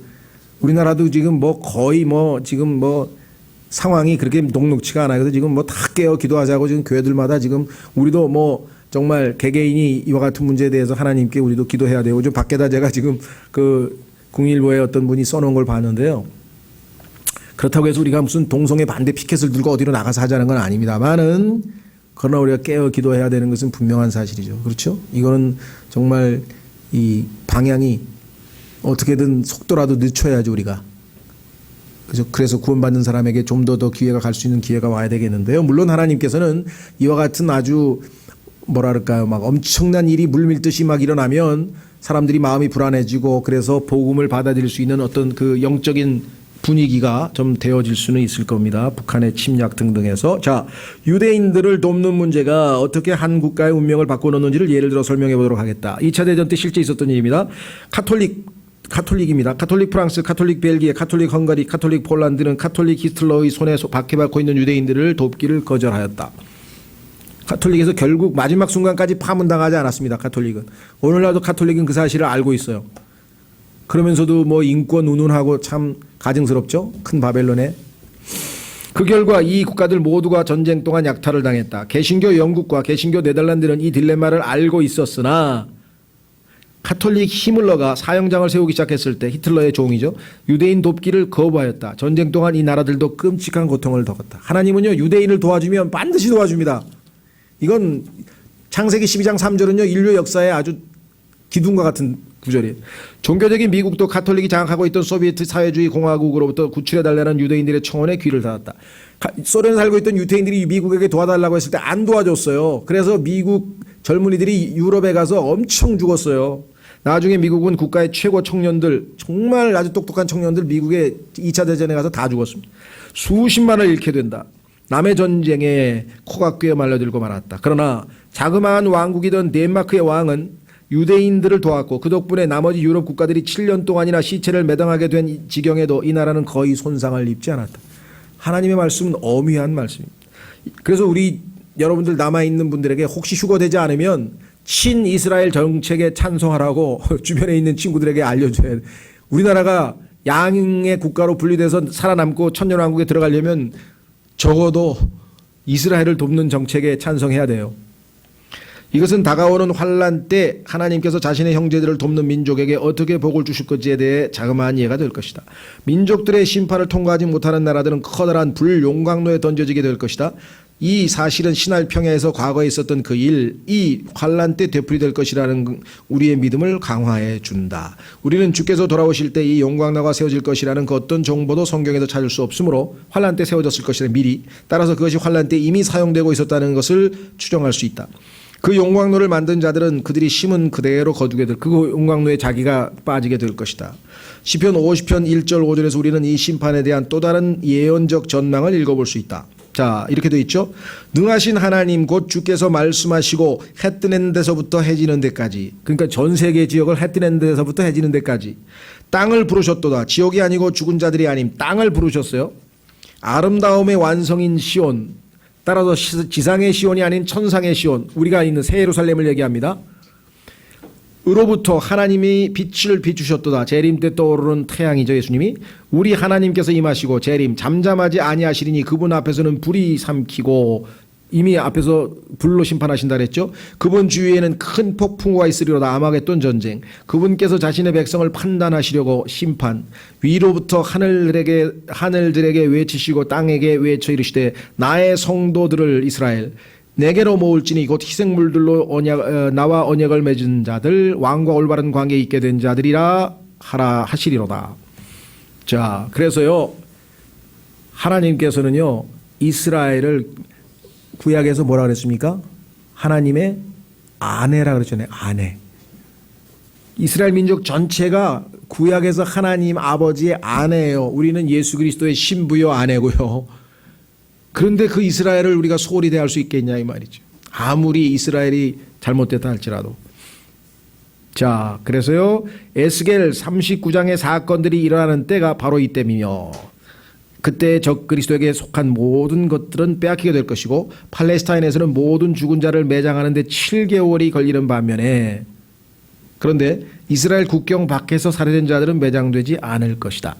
우리나라도 지금 뭐 거의 뭐 지금 뭐 상황이 그렇게 녹록치가 않아요. 그래서 지금 뭐 다 깨어 기도하자고 지금 교회들마다 지금 우리도 뭐 정말 개개인이 이와 같은 문제에 대해서 하나님께 우리도 기도해야 되고 좀 밖에다 제가 지금 그 공일보에 어떤 분이 써놓은 걸 봤는데요. 그렇다고 해서 우리가 무슨 동성애 반대 피켓을 들고 어디로 나가서 하자는 건 아닙니다만은 그러나 우리가 깨어 기도해야 되는 것은 분명한 사실이죠. 그렇죠? 이거는 정말 이 방향이 어떻게든 속도라도 늦춰야지 우리가. 그래서 구원받는 사람에게 좀 더 기회가 갈 수 있는 기회가 와야 되겠는데요. 물론 하나님께서는 이와 같은 아주 뭐랄까요, 막 엄청난 일이 물밀듯이 막 일어나면 사람들이 마음이 불안해지고 그래서 복음을 받아들일 수 있는 어떤 그 영적인 분위기가 좀 되어질 수는 있을 겁니다. 북한의 침략 등등해서. 자, 유대인들을 돕는 문제가 어떻게 한 국가의 운명을 바꿔놓는지를 예를 들어 설명해 보도록 하겠다. 2차 대전 때 실제 있었던 일입니다. 카톨릭입니다. 카톨릭 프랑스, 카톨릭 벨기에, 카톨릭 헝가리, 카톨릭 폴란드는 카톨릭 히틀러의 손에 박해받고 있는 유대인들을 돕기를 거절하였다. 카톨릭에서 결국 마지막 순간까지 파문당하지 않았습니다. 카톨릭은. 오늘날도 카톨릭은 그 사실을 알고 있어요. 그러면서도 뭐 인권 운운하고 참 가증스럽죠. 큰 바벨론에. 그 결과 이 국가들 모두가 전쟁 동안 약탈을 당했다. 개신교 영국과 개신교 네덜란드는 이 딜레마를 알고 있었으나 카톨릭 히물러가 사형장을 세우기 시작했을 때 히틀러의 종이죠. 유대인 돕기를 거부하였다. 전쟁 동안 이 나라들도 끔찍한 고통을 겪었다. 하나님은요 유대인을 도와주면 반드시 도와줍니다. 이건 창세기 12장 3절은요 인류 역사의 아주 기둥과 같은 구절이에요. 종교적인 미국도 카톨릭이 장악하고 있던 소비에트 사회주의 공화국으로부터 구출해달라는 유대인들의 청원에 귀를 닫았다. 소련에 살고 있던 유대인들이 미국에게 도와달라고 했을 때 안 도와줬어요. 그래서 미국 젊은이들이 유럽에 가서 엄청 죽었어요. 나중에 미국은 국가의 최고 청년들, 정말 아주 똑똑한 청년들 미국에 2차 대전에 가서 다 죽었습니다. 수십만을 잃게 된다. 남의 전쟁에 코가 꿰어 말려들고 말았다. 그러나 자그마한 왕국이던 덴마크의 왕은 유대인들을 도왔고 그 덕분에 나머지 유럽 국가들이 7년 동안이나 시체를 매당하게 된 지경에도 이 나라는 거의 손상을 입지 않았다. 하나님의 말씀은 엄위한 말씀입니다. 그래서 우리 여러분들 남아있는 분들에게 혹시 휴거되지 않으면 친이스라엘 정책에 찬성하라고 주변에 있는 친구들에게 알려줘야 돼. 우리나라가 양의 국가로 분리돼서 살아남고 천년왕국에 들어가려면 적어도 이스라엘을 돕는 정책에 찬성해야 돼요. 이것은 다가오는 환란 때 하나님께서 자신의 형제들을 돕는 민족에게 어떻게 복을 주실 것지에 대해 자그마한 이해가 될 것이다. 민족들의 심판을 통과하지 못하는 나라들은 커다란 불용광로에 던져지게 될 것이다. 이 사실은 신할 평야에서 과거에 있었던 그 일, 이 환란 때 되풀이될 것이라는 우리의 믿음을 강화해 준다. 우리는 주께서 돌아오실 때 이 용광로가 세워질 것이라는 그 어떤 정보도 성경에도 찾을 수 없으므로 환란 때 세워졌을 것이라 미리, 따라서 그것이 환란 때 이미 사용되고 있었다는 것을 추정할 수 있다. 그 용광로를 만든 자들은 그들이 심은 그대로 거두게 될, 그 용광로에 자기가 빠지게 될 것이다. 시편 50편 1절 5절에서 우리는 이 심판에 대한 또 다른 예언적 전망을 읽어볼 수 있다. 자, 이렇게 되어 있죠. 능하신 하나님 곧 주께서 말씀하시고 해 뜨는 데서부터 해지는 데까지, 그러니까 전 세계 지역을 해 뜨는 데서부터 해지는 데까지 땅을 부르셨도다. 지옥이 아니고 죽은 자들이 아님 땅을 부르셨어요. 아름다움의 완성인 시온, 따라서 지상의 시온이 아닌 천상의 시온, 우리가 있는 새 예루살렘을 얘기합니다. 으로부터 하나님이 빛을 비추셨도다. 재림 때 떠오르는 태양이죠. 예수님이 우리 하나님께서 임하시고 재림 잠잠하지 아니하시리니 그분 앞에서는 불이 삼키고, 이미 앞에서 불로 심판하신다 그랬죠. 그분 주위에는 큰 폭풍우가 있으리로다. 아마겟돈 전쟁. 그분께서 자신의 백성을 판단하시려고 심판. 위로부터 하늘들에게 외치시고 땅에게 외쳐 이르시되 나의 성도들을 이스라엘 내게로 모을지니 곧 희생물들로 나와 언약을 맺은 자들 왕과 올바른 관계에 있게 된 자들이라 하라 하시리로다. 자, 그래서요, 하나님께서는요, 이스라엘을 구약에서 뭐라 그랬습니까? 하나님의 아내라 그랬잖아요. 아내. 이스라엘 민족 전체가 구약에서 하나님 아버지의 아내예요. 우리는 예수 그리스도의 신부요 아내고요. 그런데 그 이스라엘을 우리가 소홀히 대할 수 있겠냐 이 말이죠. 아무리 이스라엘이 잘못됐다 할지라도. 자, 그래서요, 에스겔 39장의 사건들이 일어나는 때가 바로 이때이며, 그때 적 그리스도에게 속한 모든 것들은 빼앗기게 될 것이고, 팔레스타인에서는 모든 죽은 자를 매장하는 데 7개월이 걸리는 반면에, 그런데 이스라엘 국경 밖에서 살해된 자들은 매장되지 않을 것이다.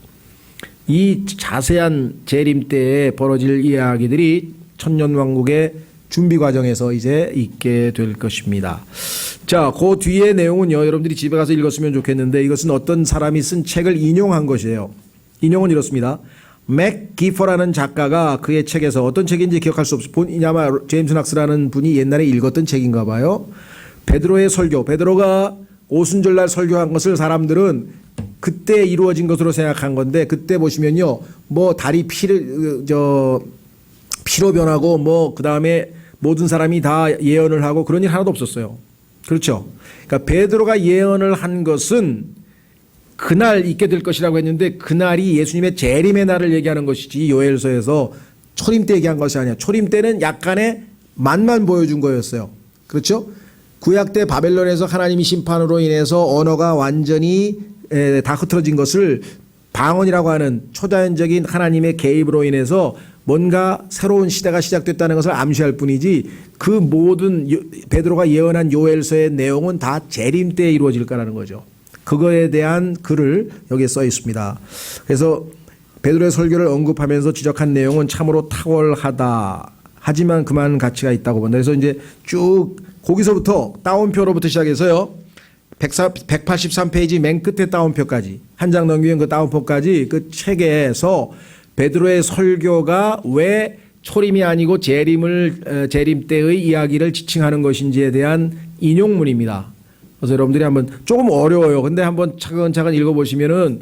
이 자세한 재림 때에 벌어질 이야기들이 천년왕국의 준비 과정에서 이제 있게 될 것입니다. 자, 그 뒤에 내용은요, 여러분들이 집에 가서 읽었으면 좋겠는데, 이것은 어떤 사람이 쓴 책을 인용한 것이에요. 인용은 이렇습니다. 맥 기퍼라는 작가가 그의 책에서, 어떤 책인지 기억할 수 없어. 아마 제임스 낙스라는 분이 옛날에 읽었던 책인가 봐요. 베드로의 설교. 베드로가 오순절날 설교한 것을 사람들은 그때 이루어진 것으로 생각한 건데, 그때 보시면요, 뭐 다리 피로 변하고, 뭐 그 다음에 모든 사람이 다 예언을 하고 그런 일 하나도 없었어요. 그렇죠. 그러니까 베드로가 예언을 한 것은 그날 있게 될 것이라고 했는데, 그날이 예수님의 재림의 날을 얘기하는 것이지 요엘서에서 초림 때 얘기한 것이 아니야. 초림 때는 약간의 맛만 보여준 거였어요. 그렇죠. 구약 때 바벨론에서 하나님이 심판으로 인해서 언어가 완전히 다 흐트러진 것을 방언이라고 하는 초자연적인 하나님의 개입으로 인해서 뭔가 새로운 시대가 시작됐다는 것을 암시할 뿐이지, 그 모든 베드로가 예언한 요엘서의 내용은 다 재림 때에 이루어질 거라는 거죠. 그거에 대한 글을 여기에 써 있습니다. 그래서 베드로의 설교를 언급하면서 지적한 내용은 참으로 탁월하다. 하지만 그만 가치가 있다고 본다. 그래서 이제 쭉 거기서부터 따옴표로부터 시작해서요, 183페이지 맨 끝에 따옴표까지, 한 장 넘기면 그 따옴표까지 그 책에서 베드로의 설교가 왜 초림이 아니고 재림 때의 이야기를 지칭하는 것인지에 대한 인용문입니다. 그래서 여러분들이 한번, 조금 어려워요. 근데 한번 차근차근 읽어보시면은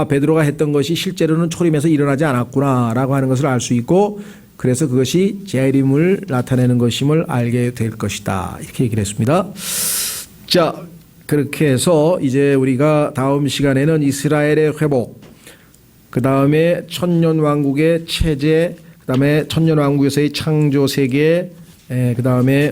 베드로가 했던 것이 실제로는 초림에서 일어나지 않았구나라고 하는 것을 알 수 있고, 그래서 그것이 재림을 나타내는 것임을 알게 될 것이다. 이렇게 얘기를 했습니다. 자, 그렇게 해서 이제 우리가 다음 시간에는 이스라엘의 회복, 그 다음에 천년왕국의 체제, 그 다음에 천년왕국에서의 창조 세계, 그 다음에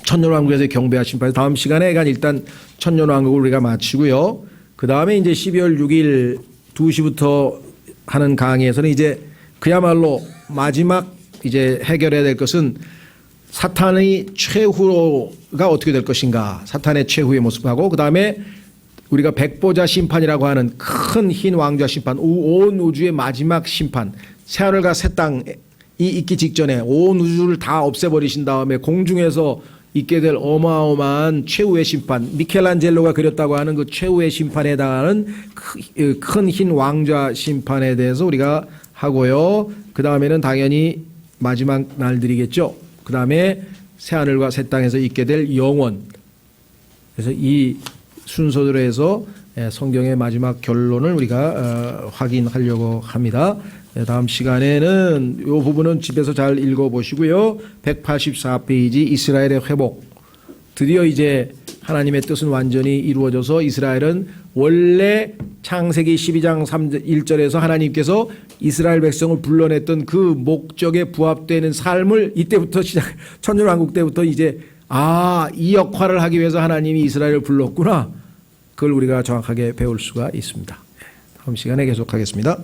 천년왕국에서의 경배와 심판, 다음 시간에 일단 천년왕국을 우리가 마치고요. 그 다음에 이제 12월 6일 2시부터 하는 강의에서는 이제 그야말로 마지막 이제 해결해야 될 것은 사탄의 최후가 어떻게 될 것인가, 사탄의 최후의 모습하고, 그 다음에 우리가 백보자 심판이라고 하는 큰 흰 왕좌 심판, 온 우주의 마지막 심판, 새하늘과 새 땅이 있기 직전에 온 우주를 다 없애버리신 다음에 공중에서 있게 될 어마어마한 최후의 심판, 미켈란젤로가 그렸다고 하는 그 최후의 심판에 해당하는 큰 흰 왕좌 심판에 대해서 우리가 하고요. 그 다음에는 당연히 마지막 날들이겠죠. 그 다음에 새하늘과 새 땅에서 있게 될 영원. 그래서 이 순서대로 해서 성경의 마지막 결론을 우리가 확인하려고 합니다. 다음 시간에는 이 부분은 집에서 잘 읽어보시고요. 184페이지 이스라엘의 회복. 드디어 이제 하나님의 뜻은 완전히 이루어져서 이스라엘은 원래 창세기 12장 1절에서 하나님께서 이스라엘 백성을 불러냈던 그 목적에 부합되는 삶을 이때부터 천년왕국 때부터 이제 이 역할을 하기 위해서 하나님이 이스라엘을 불렀구나. 그걸 우리가 정확하게 배울 수가 있습니다. 다음 시간에 계속하겠습니다.